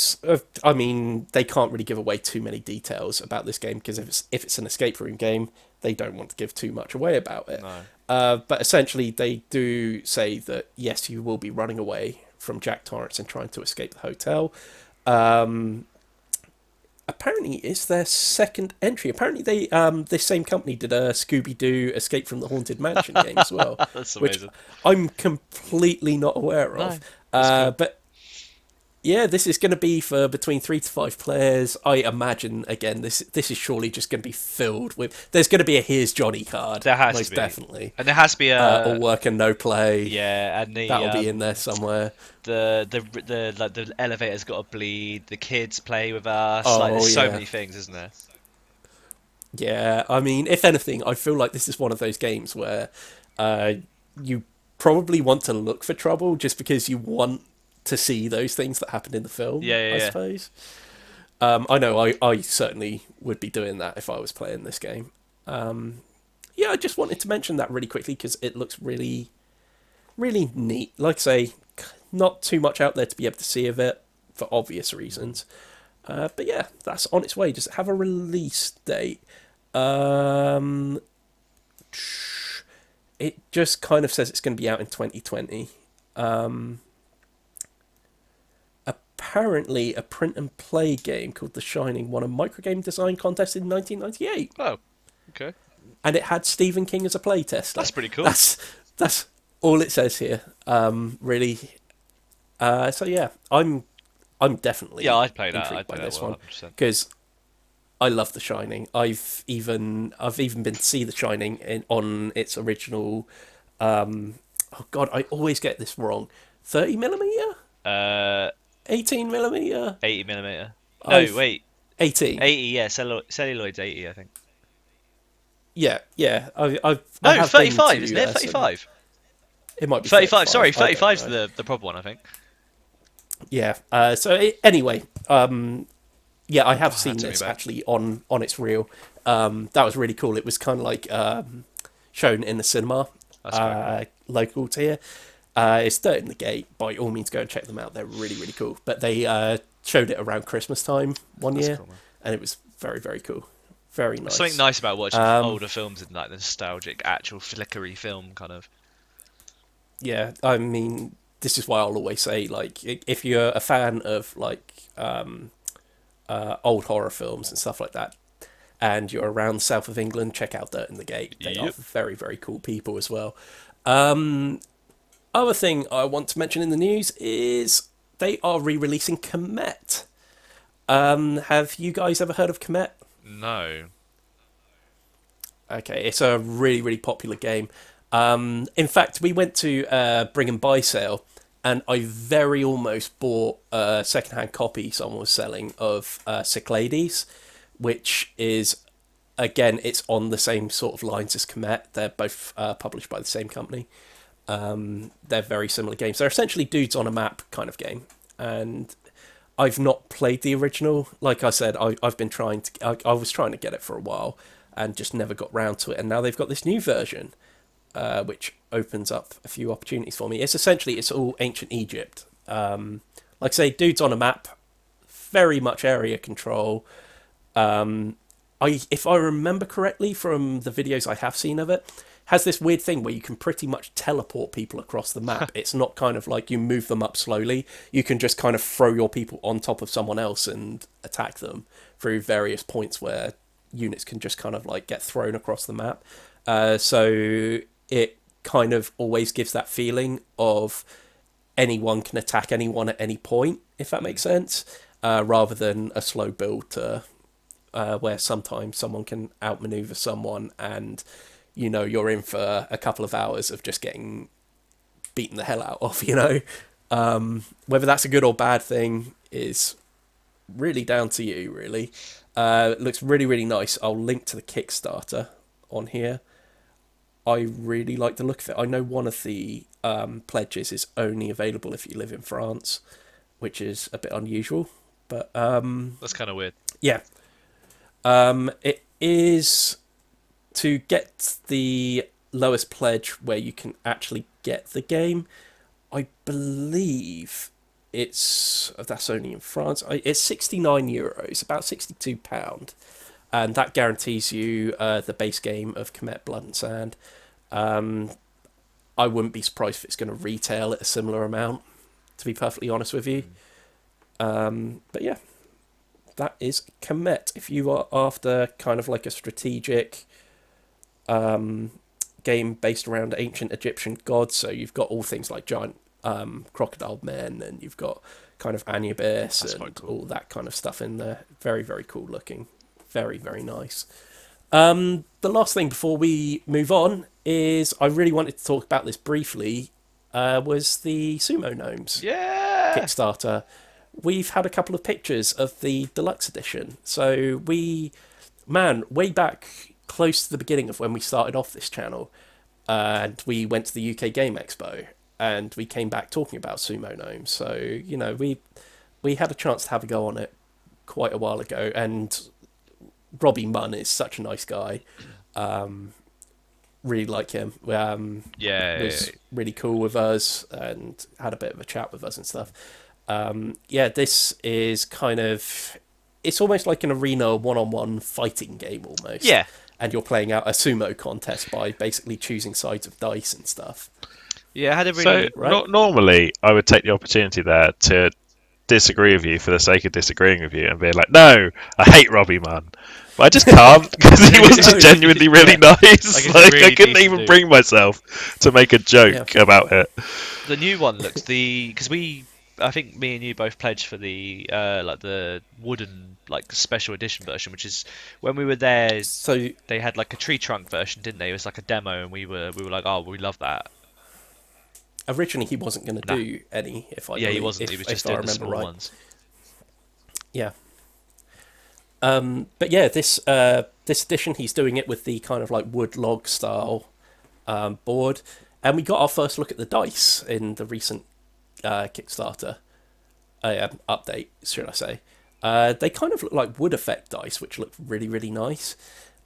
can't really give away too many details about this game, because if it's an escape room game, they don't want to give too much away about it. No. But essentially, they do say that, yes, you will be running away from Jack Torrance and trying to escape the hotel. Apparently, it's their second entry. Apparently, they this same company did a Scooby-Doo Escape from the Haunted Mansion game as well. That's Which amazing. I'm completely not aware of. Cool. But yeah, this is going to be for between 3 to 5 players. I imagine, again, this is surely just going to be filled with... There's going to be a Here's Johnny card. There has most to be. definitely. And there has to be a... all work and no play. Yeah, and That'll be in there somewhere. The elevator's got to bleed. The kids play with us. Oh, There's so yeah. many things, isn't there? Yeah, I mean, if anything, I feel like this is one of those games where you probably want to look for trouble just because you want to see those things that happen in the film, I suppose. I know I certainly would be doing that if I was playing this game. Yeah, I just wanted to mention that really quickly because it looks really, really neat. Like I say, not too much out there to be able to see of it for obvious reasons. But yeah, that's on its way. Does it have a release date? It just kind of says it's going to be out in 2020. apparently a print and play game called The Shining won a microgame design contest in 1998. Oh, okay. And it had Stephen King as a playtester. That's pretty cool. That's all it says here. Really. So yeah, I'm definitely I'd play that. intrigued I'd by play this that one 100%. because I love The Shining. I've even been to see The Shining on its original. Oh God, I always get this wrong. 30mm, 18mm. 80mm. No, wait. 18. 80. Yeah, celluloid's 80, I think. Yeah. I No, have 35, been isn't to, it? 35. It might be 35. Sorry, 35 35's the proper one, I think. Yeah. Anyway, yeah, I have seen took me this back. actually on its reel. That was really cool. It was kind of like shown in the cinema, That's quite local to here. It's Dirt in the Gate. By all means, go and check them out. They're really, really cool. But they showed it around Christmas time one year, cool, man. and it was very, very cool. Very nice. Something nice about watching older films in like the nostalgic, actual flickery film kind of. Yeah, I mean, this is why I'll always say, like, if you're a fan of like old horror films and stuff like that, and you're around the south of England, check out Dirt in the Gate. They are very, very cool people as well. Other thing I want to mention in the news is they are re-releasing Comet. Have you guys ever heard of Comet? No. Okay, it's a really, really popular game. In fact, we went to Bring and Buy sale, and I very almost bought a second-hand copy someone was selling of Sick Ladies, which is, again, it's on the same sort of lines as Comet. They're both published by the same company. They're very similar games. They're essentially dudes on a map kind of game, and I've not played the original. Like I said, I've been trying to. I was trying to get it for a while, and just never got round to it. And now they've got this new version, which opens up a few opportunities for me. It's all ancient Egypt. Like I say, dudes on a map, very much area control. If I remember correctly from the videos I have seen of it, has this weird thing where you can pretty much teleport people across the map. It's not kind of like you move them up slowly. You can just kind of throw your people on top of someone else and attack them through various points where units can just kind of like get thrown across the map. So it kind of always gives that feeling of anyone can attack anyone at any point, if that makes sense, rather than a slow build to where sometimes someone can outmaneuver someone and you're in for a couple of hours of just getting beaten the hell out of, Whether that's a good or bad thing is really down to you, really. It looks really, really nice. I'll link to the Kickstarter on here. I really like the look of it. I know one of the pledges is only available if you live in France, which is a bit unusual. But that's kind of weird. Yeah. It is to get the lowest pledge where you can actually get the game. I believe that's only in France. It's €69, about £62, and that guarantees you the base game of Comet Blood and Sand. I wouldn't be surprised if it's going to retail at a similar amount, to be perfectly honest with you. But yeah, that is Comet. If you are after kind of like a strategic game based around ancient Egyptian gods, so you've got all things like giant crocodile men, and you've got kind of Anubis and all that kind of stuff in there. Very, very cool looking. Very, very nice. The last thing before we move on is I really wanted to talk about this briefly, was the Sumo Gnomes Kickstarter. We've had a couple of pictures of the deluxe edition. So way back close to the beginning of when we started off this channel, and we went to the UK Game Expo, and we came back talking about Sumo Gnomes. So, we had a chance to have a go on it quite a while ago, and Robbie Munn is such a nice guy. Really like him. Was really cool with us and had a bit of a chat with us and stuff. This is kind of... It's almost like an arena one-on-one fighting game almost. Yeah. And you're playing out a sumo contest by basically choosing sides of dice and stuff. Yeah, I had a really... Normally, I would take the opportunity there to disagree with you for the sake of disagreeing with you and being like, no, I hate Robbie, man. But I just can't because he was just genuinely really nice. Like really I couldn't even dude. bring myself to make a joke about it. The new one looks because I think me and you both pledged for the like the wooden like special edition version, which is when we were there. So they had like a tree trunk version, didn't they? It was like a demo, and we were like, oh, we love that. originally he wasn't going to do any. He wasn't. He was just doing the small ones. Yeah. But yeah, this edition he's doing it with the kind of like wood log style board, and we got our first look at the dice in the recent Kickstarter update, should I say. They kind of look like wood effect dice, which look really, really nice.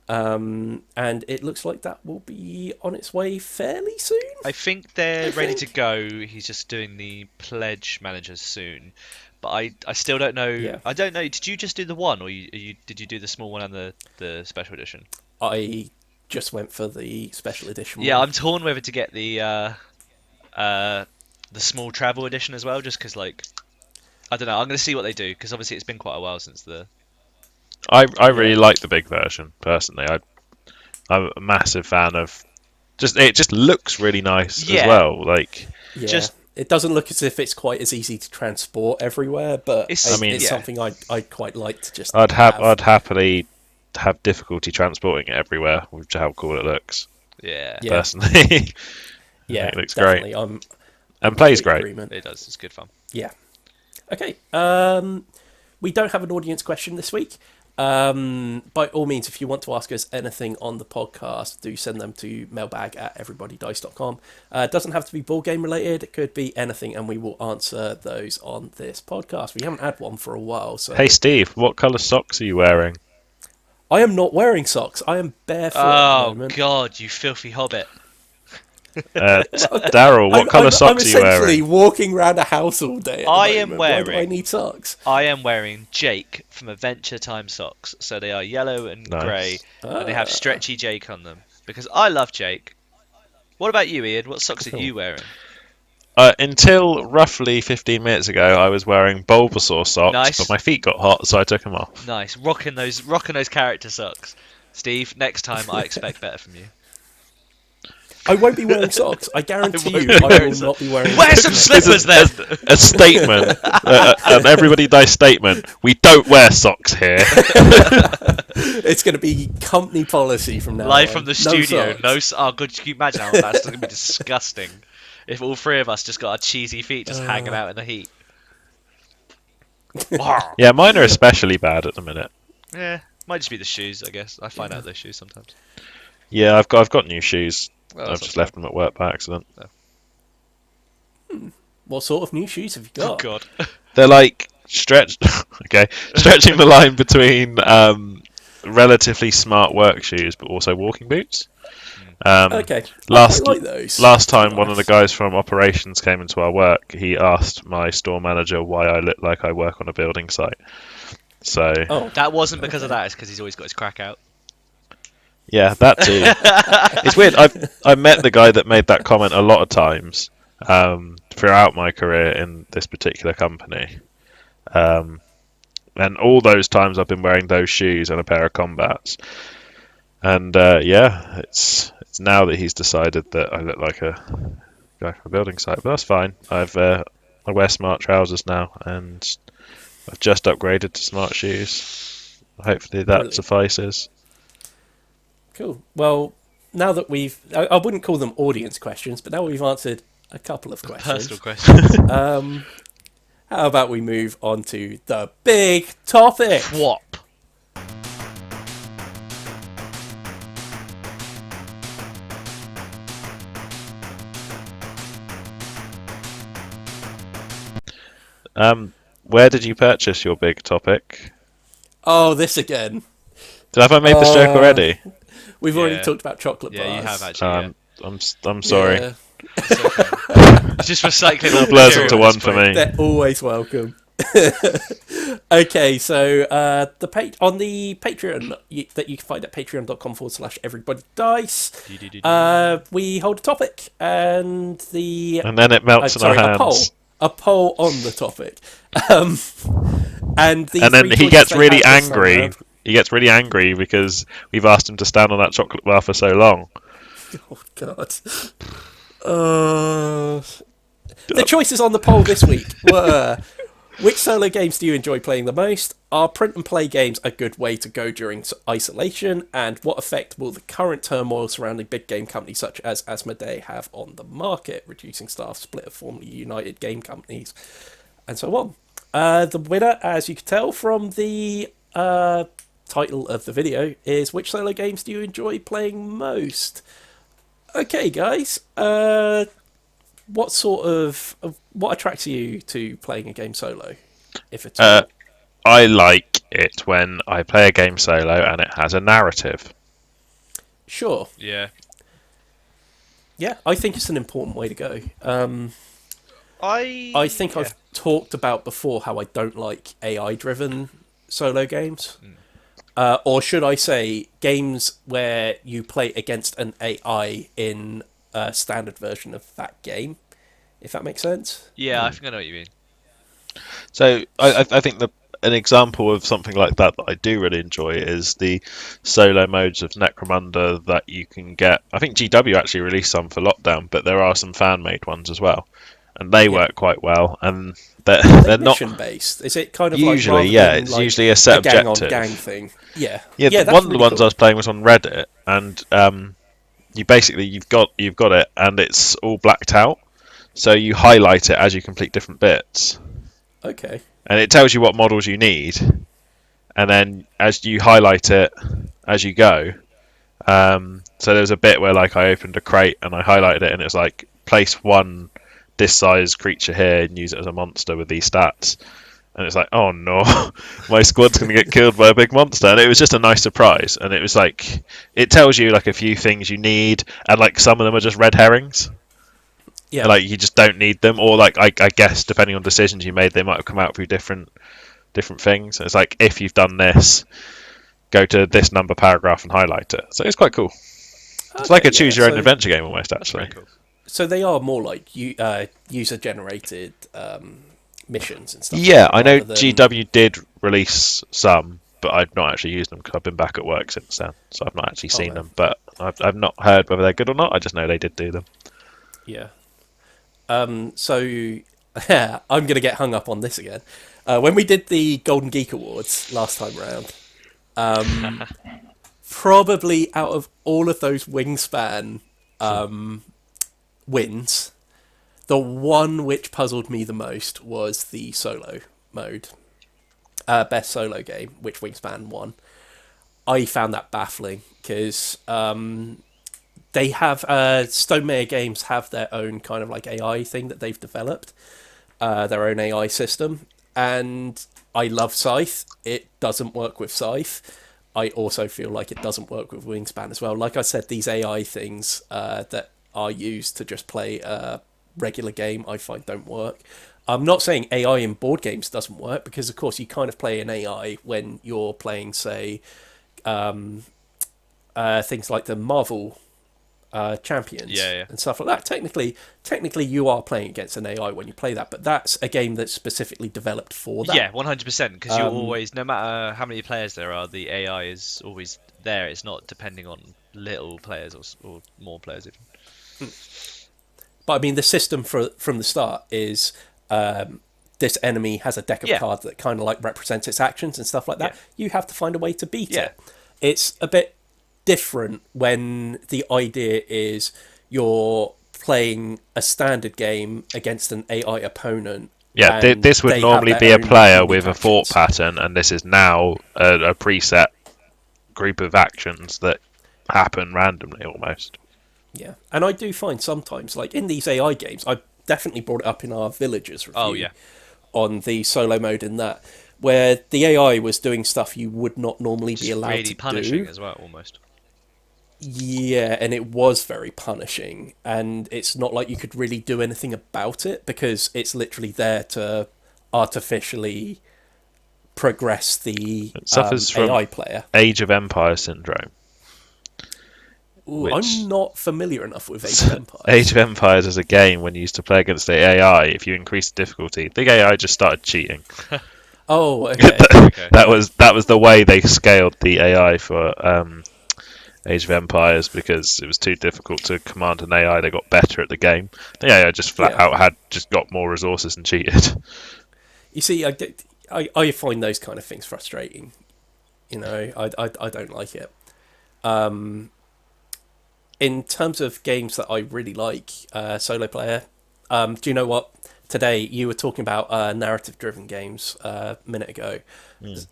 And it looks like that will be on its way fairly soon. I think they're ready to go. He's just doing the pledge managers soon. But I still don't know. Yeah. I don't know. Did you just do the one, or did you do the small one and the special edition? I just went for the special edition one. Yeah, I'm torn whether to get the small travel edition as well, just because like I don't know. I'm going to see what they do because obviously it's been quite a while since the. I really like the big version personally. I'm a massive fan of. It just looks really nice as well. Like it doesn't look as if it's quite as easy to transport everywhere, but it's something I'd quite like to just. I'd happily have difficulty transporting it everywhere with how cool it looks. Yeah. Personally. Yeah, it looks definitely. great. And plays great. Agreement. It does. It's good fun. Yeah. Okay. We don't have an audience question this week. By all means, if you want to ask us anything on the podcast, do send them to mailbag@everybodydice.com. It doesn't have to be board game related. It could be anything, and we will answer those on this podcast. We haven't had one for a while. So hey, Steve, what colour socks are you wearing? I am not wearing socks. I am barefoot at the moment. Oh, God, you filthy hobbit. Daryl, what colour socks are you wearing? I'm essentially walking around a house all day. Why do I need socks? I am wearing Jake from Adventure Time socks. So they are yellow and grey, and they have stretchy Jake on them. Because I love Jake. What about you, Ian? What socks are you wearing? Until roughly 15 minutes ago, I was wearing Bulbasaur socks, but my feet got hot, so I took them off. Nice, rocking those character socks. Steve, next time I expect better from you. I won't be wearing socks. I guarantee I will not be wearing socks. Wear some slippers then! A statement. An Everybody Dice statement. We don't wear socks here. It's going to be company policy from now on. Live from the studio. Oh, God, can you imagine how that's going to be disgusting? If all three of us just got our cheesy feet just hanging out in the heat. Yeah, mine are especially bad at the minute. Yeah, might just be the shoes, I guess. I find out those shoes sometimes. Yeah, I've got new shoes. Well, I've just left them at work by accident. What sort of new shoes have you got? Oh, God. They're like stretching the line between relatively smart work shoes, but also walking boots. Okay. Last I like those. Last time, one of the guys from operations came into our work. He asked my store manager why I look like I work on a building site. So that wasn't because of that. It's because he's always got his crack out. Yeah, that too. It's weird. I met the guy that made that comment a lot of times throughout my career in this particular company, and all those times I've been wearing those shoes and a pair of combats. And it's now that he's decided that I look like a guy from a building site, but that's fine. I wear smart trousers now, and I've just upgraded to smart shoes. Hopefully that suffices. Cool. Well, now that I wouldn't call them audience questions, but now we've answered a couple of questions. Personal questions. How about we move on to the big topic? What? Where did you purchase your big topic? Oh, this again. Have I made this joke already? We've already talked about chocolate bars. Yeah, you have actually. I'm sorry. Yeah. It's just recycling all blurs into one for me. They're always welcome. Okay, so on the Patreon that you can find at patreon.com/everybodydice, we hold a topic and then it melts in our hands. a poll on the topic. Um, and the And then three he choices gets they really had this time angry. around. He gets really angry because we've asked him to stand on that chocolate bar for so long. Oh, God. Uh, the choices on the poll this week were: which solo games do you enjoy playing the most? Are print and play games a good way to go during isolation? And what effect will the current turmoil surrounding big game companies such as Asmodee have on the market, reducing staff, split of formerly united game companies, and so on? The winner, as you can tell from the title of the video, is which solo games do you enjoy playing most? Okay, guys. What attracts you to playing a game solo, if at Uh, all? I like it when I play a game solo and it has a narrative. Sure. Yeah. Yeah, I think it's an important way to go. I think Yeah. I've talked about before how I don't like AI-driven solo games. Or should I say, games where you play against an AI in a standard version of that game, if that makes sense. Yeah, I think I know what you mean. So I think an example of something like that I do really enjoy is the solo modes of Necromunda that you can get. I think GW actually released some for lockdown, but there are some fan made ones as well, and they Yeah. work quite well. And Are they they're not mission-based? Is it kind of like usually, rather yeah, than it's like usually a set a gang-on-gang objective. thing? Yeah. Yeah, Yeah, one that's of the really ones I cool. was playing was on Reddit, and you've got it, and it's all blacked out, so you highlight it as you complete different bits, Okay. and it tells you what models you need, and then as you highlight it as you go. So there's a bit where like I opened a crate and I highlighted it, and it's like place one this size creature here and use it as a monster with these stats. And it's like, oh no, my squad's going to get killed by a big monster. And it was just a nice surprise. And it was like, it tells you like a few things you need, and like some of them are just red herrings. Yeah. Like you just don't need them, or like I guess depending on decisions you made, they might have come out through different things. It's like if you've done this, go to this number paragraph and highlight it. So it's quite cool. It's like Okay, a yeah. choose your own adventure game almost, That's actually. very cool. So they are more like user-generated missions and stuff like Yeah, that, I know rather than GW did release some, but I've not actually used them because I've been back at work since then, so I've not actually seen no. them. But I've not heard whether they're good or not. I just know they did do them. Yeah. So I'm gonna get hung up on this again. When we did the Golden Geek Awards last time round, probably out of all of those Wingspan wins, the one which puzzled me the most was the solo mode. Best solo game, which Wingspan won. I found that baffling because they have Stone Mayer Games have their own kind of like AI thing that they've developed, their own AI system, and I love Scythe. It doesn't work with Scythe. I also feel like it doesn't work with Wingspan as well. Like I said, these AI things that are used to just play a regular game, I find don't work. I'm not saying AI in board games doesn't work, because of course you kind of play an AI when you're playing, say, things like the Marvel champions Yeah. and stuff like that. Technically, you are playing against an AI when you play that, but that's a game that's specifically developed for that. Yeah, 100%. Because you're always, no matter how many players there are, the AI is always there. It's not depending on little players or more players. But I mean, the system from the start is this enemy has a deck of cards that kind of like represents its actions and stuff like that. Yeah. You have to find a way to beat Yeah. it. It's a bit different when the idea is you're playing a standard game against an AI opponent. Yeah, and this would they normally have be their a own player unique with a thought actions. pattern, and this is now a preset group of actions that happen randomly almost. Yeah, and I do find sometimes, like in these AI games, I definitely brought it up in our Villagers review. Oh, yeah. On the solo mode in that, where the AI was doing stuff you would not normally be It's allowed really to punishing do. as well, almost. Yeah, and it was very punishing, and it's not like you could really do anything about it because it's literally there to artificially progress the It suffers from AI player. Age of Empires syndrome. Ooh, which I'm not familiar enough with Age of Empires. Age of Empires as a game, when you used to play against the AI, if you increased the difficulty, the AI just started cheating. Oh, okay. Okay. That was the way they scaled the AI for Age of Empires, because it was too difficult to command an AI. They got better at the game. The AI just flat Yeah. out had just got more resources and cheated. You see, I find those kind of things frustrating. You know, I don't like it. In terms of games that I really like, solo player, do you know what? Today, you were talking about narrative-driven games a minute ago.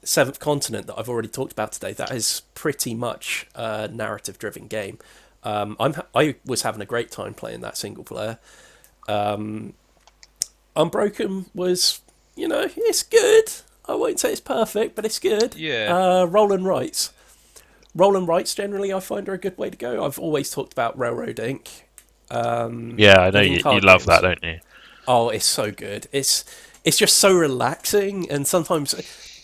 Seventh Continent that I've already talked about today, that is pretty much a narrative-driven game. I was having a great time playing that single player. Unbroken was, it's good. I won't say it's perfect, but it's good. Yeah. Roll and Rights. Roll and Rights generally I find are a good way to go. I've always talked about Railroad Inc. Yeah, I know Living you card love that, games. don't you? Oh, it's so good. It's just so relaxing, and sometimes,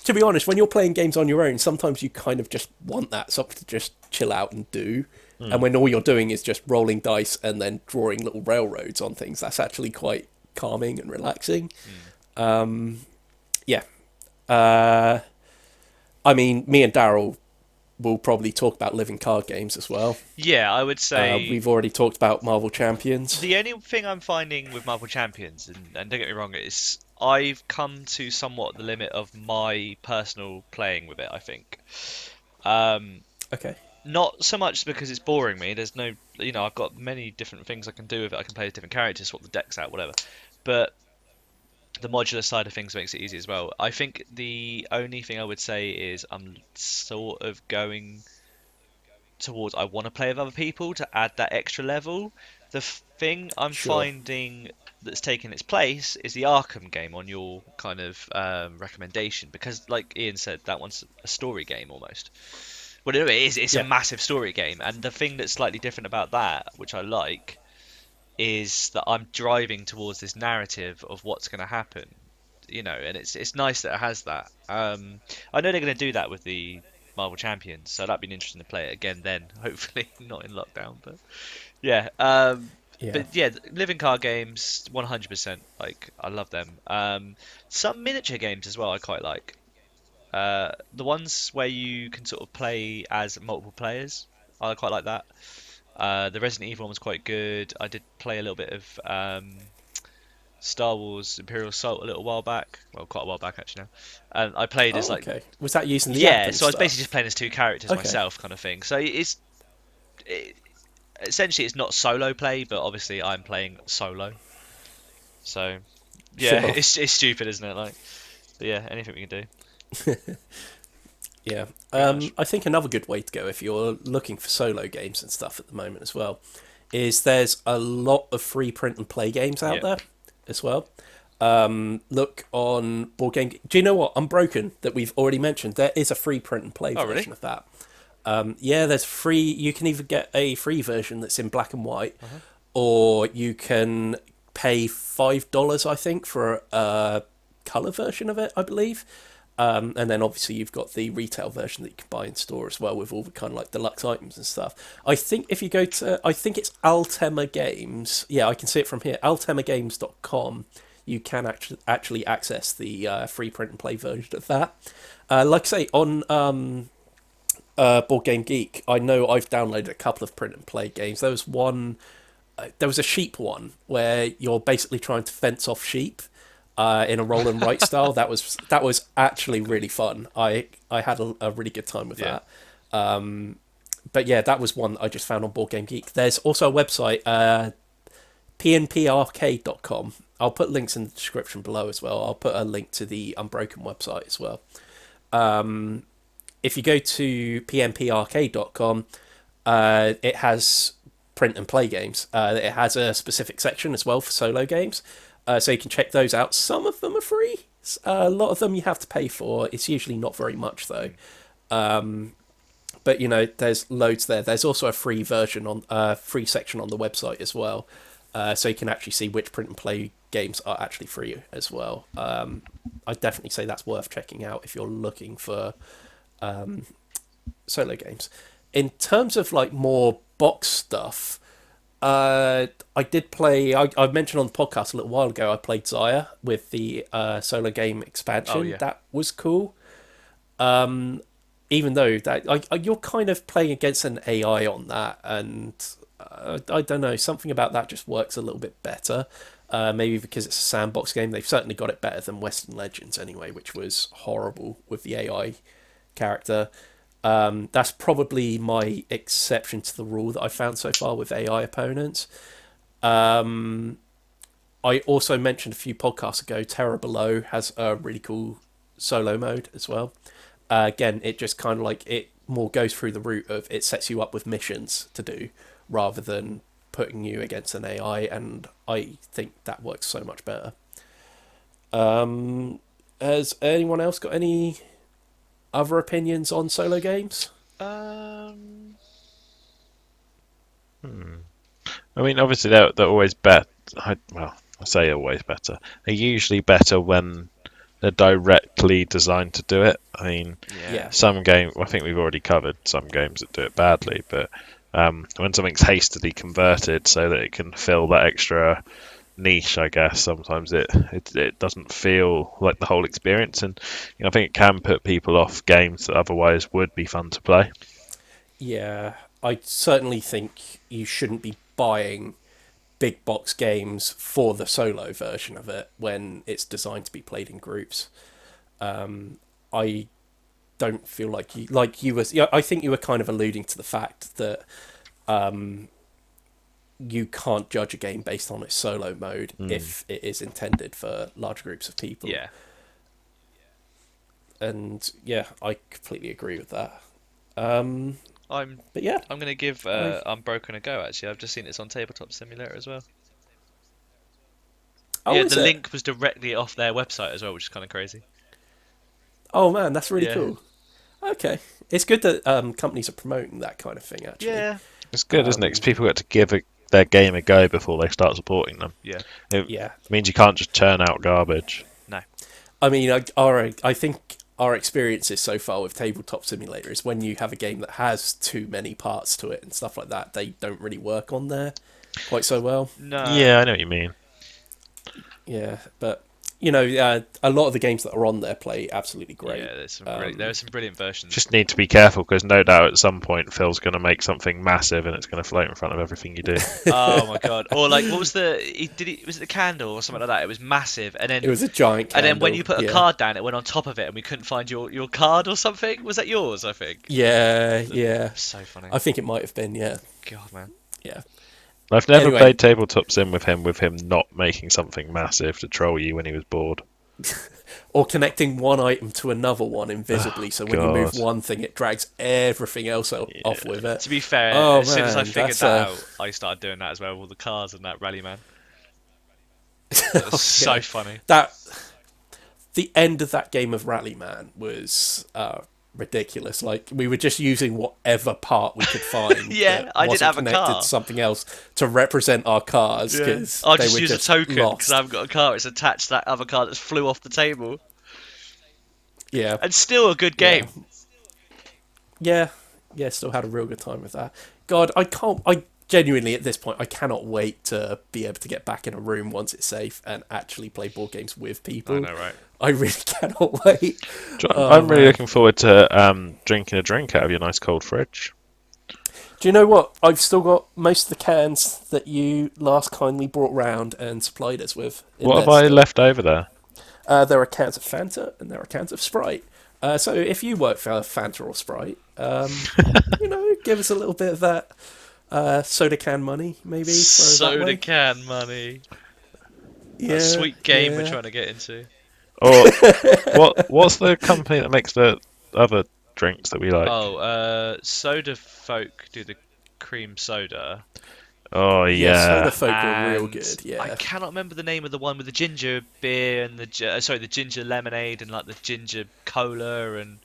to be honest, when you're playing games on your own, sometimes you kind of just want that something to just chill out and do. And when all you're doing is just rolling dice and then drawing little railroads on things, that's actually quite calming and relaxing. Yeah. I mean, me and Daryl will probably talk about living card games as well. Yeah, I would say We've already talked about Marvel Champions. the only thing I'm finding with Marvel Champions, and don't get me wrong, is I've come to somewhat the limit of my personal playing with it, I think. Um, Okay. Not so much because it's boring me. There's no, I've got many different things I can do with it. I can play as different characters, swap the decks out, whatever. But the modular side of things makes it easy as well. I think the only thing I would say is I'm sort of going towards I want to play with other people to add that extra level. The thing I'm Sure. finding that's taking its place is the Arkham game on your kind of recommendation, because, like Ian said, that one's a story game almost. Well, no, it is. It's a Yeah. massive story game, and the thing that's slightly different about that, which I like, is that I'm driving towards this narrative of what's going to happen. And it's nice that it has that. I know they're going to do that with the Marvel Champions, so that'd be interesting to play it again then. Hopefully not in lockdown, but yeah. Yeah. But yeah, living card games, 100%. Like, I love them. Some miniature games as well, I quite like. The ones where you can sort of play as multiple players, I quite like that. The Resident Evil one was quite good. I did play a little bit of Star Wars Imperial Assault a little while back. Well, quite a while back actually now. And I played as Oh, like, okay. Was that using the app yeah. and So I was basically just stuff? playing as two characters Okay. myself, kind of thing. So essentially it's not solo play, but obviously I'm playing solo. So yeah, Sure. it's stupid, isn't it? Like, but yeah, anything we can do, Yeah. pretty much. I think another good way to go if you're looking for solo games and stuff at the moment as well is there's a lot of free print and play games out Yeah. there as well. Look on Board Game. Do you know what? Unbroken that we've already mentioned. There is a free print and play Oh, really? version of that. Yeah, there's free. You can either get a free version that's in black and white, or you can pay $5, I think, for a color version of it, I believe. And then obviously you've got the retail version that you can buy in store as well with all the kind of like deluxe items and stuff. I think if you go to, I think it's Altema Games. Yeah, I can see it from here. altemagames.com. You can actually access the free print and play version of that. Like I say, on Board Game Geek, I know I've downloaded a couple of print and play games. There was one, there was a sheep one where you're basically trying to fence off sheep in a roll and write style. That was actually really fun. I had a really good time with Yeah. that. But yeah, that was one that I just found on Board Game Geek. There's also a website, pnparcade.com. I'll put links in the description below as well. I'll put a link to the Unbroken website as well. If you go to pnparcade.com, it has print and play games. It has a specific section as well for solo games, so you can check those out. Some of them are free. A lot of them you have to pay for. It's usually not very much though. But there's loads there. There's also a free version on free section on the website as well, so you can actually see which print and play games are actually free as well. I'd definitely say that's worth checking out if you're looking for solo games. in terms of like more box stuff, I did play. I mentioned on the podcast a little while ago. I played Zaya with the solo game expansion. Oh, yeah. That was cool. Even though that you're kind of playing against an AI on that, and I don't know, something about that just works a little bit better. Maybe because it's a sandbox game. They've certainly got it better than Western Legends anyway, which was horrible with the AI character. That's probably my exception to the rule that I found so far with AI opponents. I also mentioned a few podcasts ago, Terror Below has a really cool solo mode as well. Again, it just kind of like it more goes through the route of it sets you up with missions to do rather than putting you against an AI, and I think that works so much better. Has anyone else got any other opinions on solo games? I mean, obviously they're always better. Well, I say always better. They're usually better when they're directly designed to do it. I mean, Yeah. some game. I think we've already covered some games that do it badly, but when something's hastily converted so that it can fill that extra niche, I guess sometimes it doesn't feel like the whole experience, and I think it can put people off games that otherwise would be fun to play. Yeah, I certainly think you shouldn't be buying big box games for the solo version of it when it's designed to be played in groups. I don't feel like you was. Yeah, I think you were kind of alluding to the fact that you can't judge a game based on its solo mode if it is intended for large groups of people. Yeah. And yeah, I completely agree with that. But yeah, I'm gonna give Unbroken a go. Actually, I've just seen it's on Tabletop Simulator as well. Yeah, is the it? link was directly off their website as well, which is kind of crazy. Oh man, that's really Yeah. cool. Okay, it's good that companies are promoting that kind of thing. Actually, Yeah. It's good, isn't it? 'Cause people get to give their game a go before they start supporting them. Yeah. It yeah. means you can't just churn out garbage. No. I mean, I think our experiences so far with Tabletop Simulator is when you have a game that has too many parts to it and stuff like that, they don't really work on there quite so well. No. Yeah, I know what you mean. Yeah, but a lot of the games that are on there play absolutely great. Yeah, there are some brilliant versions. Just need to be careful because no doubt at some point Phil's going to make something massive and it's going to float in front of everything you do. Oh my god! Or like, what was was it the candle or something like that? It was massive, and then It was a giant candle. and then when you put a card down, it went on top of it, and we couldn't find your card or something. Was that yours? I think. Yeah. So funny. I think it might have been, yeah. God, man. Yeah. I've never Anyway. played Tabletop Sim with him not making something massive to troll you when he was bored. Or connecting one item to another one invisibly, so when you move God. one thing, it drags everything else off with it. To be fair, Oh, as soon as I man, figured that's, that out, I started doing that as well with all the cars and that Rally Man. It was so Yeah. funny. The end of that game of Rally Man was ridiculous. Like, we were just using whatever part we could find. Yeah, that I didn't wasn't have a connected car. to something else to represent our cars because I'll they just were use just a token lost. because I haven't got a car. It's attached to that other car that flew off the table. Yeah, And still a good game. yeah. Still had a real good time with that. God, I genuinely at this point I cannot wait to be able to get back in a room once it's safe and actually play board games with people. I know, right? I really cannot wait. I'm really looking forward to drinking a drink out of your nice cold fridge. Do you know what? I've still got most of the cans that you last kindly brought round and supplied us with. What have I left over there? There are cans of Fanta and there are cans of Sprite. So if you work for Fanta or Sprite, give us a little bit of that soda can money, maybe. Soda can money. Yeah, A sweet game we're trying to get into. Or what's the company that makes the other drinks that we like? Soda Folk do the cream soda. Oh yeah. Soda Folk are real And good. Yeah, I cannot remember the name of the one with the ginger beer and the ginger lemonade and like the ginger cola, and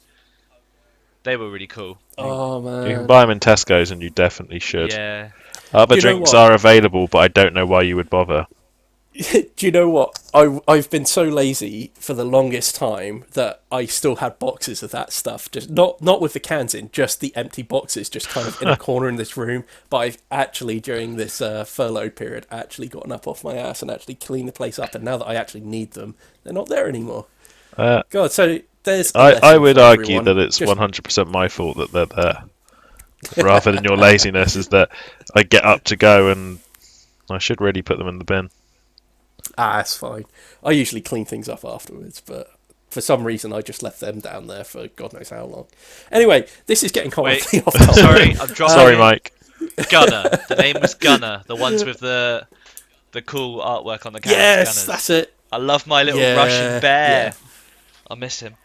they were really cool. Oh man, You can buy them in Tesco's and you definitely should. Yeah. Other You know drinks what? are available, but I don't know why you would bother. Do you know what? I've been so lazy for the longest time that I still had boxes of that stuff. Just not with the cans in, just the empty boxes, just kind of in a corner in this room. But I've actually, during this furlough period, actually gotten up off my ass and actually cleaned the place up. And now that I actually need them, they're not there anymore. God, so there's. I would argue everyone. that it's 100% my fault that they're there, rather than your laziness. Is that I get up to go and I should really put them in the bin. That's fine. I usually clean things up afterwards, but for some reason I just left them down there for God knows how long. Anyway, this is getting horribly off topic. Sorry, I'm dropping. Sorry, Mike. Gunner. The name was Gunner. The ones with the cool artwork on the cans. Yes, Gunners. that's it. I love my little Russian bear. I miss him.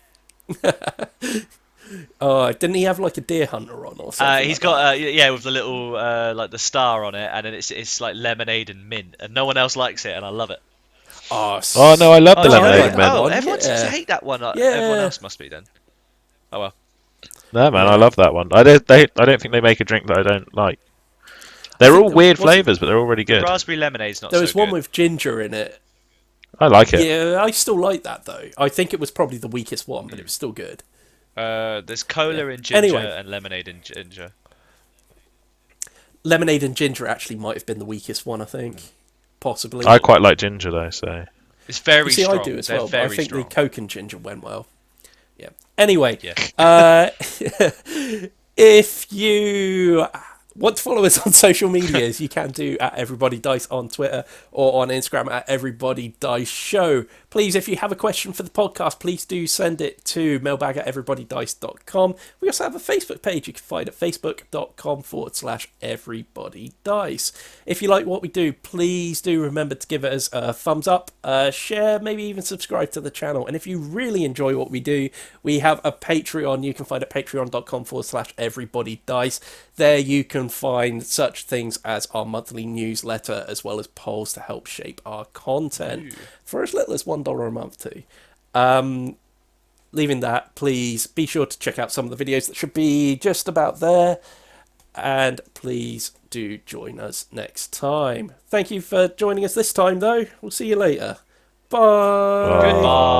Oh, didn't he have like a deer hunter on or something? He's got with the little like the star on it, and then it's like lemonade and mint, and no one else likes it, and I love it. Oh no, I love the you lemonade like and mint. Oh, everyone seems to hate that one. Everyone else must be then. Oh well. No, man, I love that one. I don't think they make a drink that I don't like. They're all weird flavours, but they're all really good. Raspberry lemonade's not. There was so one good. with ginger in it. I like it. Yeah, I still like that though. I think it was probably the weakest one, but it was still good. There's cola and ginger and lemonade and ginger. Lemonade and ginger actually might have been the weakest one, I think. Possibly. I quite like ginger though, so it's very See, strong. I do as They're well, but I very think strong. the Coke and ginger went well. Yeah. Anyway, if you want to follow us on social medias, you can do at Everybody Dice on Twitter or on Instagram at Everybody Dice Show. Please, if you have a question for the podcast, please do send it to mailbag@everybodydice.com. We also have a Facebook page you can find at facebook.com/everybodydice. If you like what we do, please do remember to give us a thumbs up, share, maybe even subscribe to the channel. And if you really enjoy what we do, we have a Patreon you can find at patreon.com/everybodydice. There you can find such things as our monthly newsletter as well as polls to help shape our content for as little as $1 a month too. Leaving that, please be sure to check out some of the videos that should be just about there, and please do join us next time. Thank you for joining us this time though. We'll see you later. Bye. Goodbye.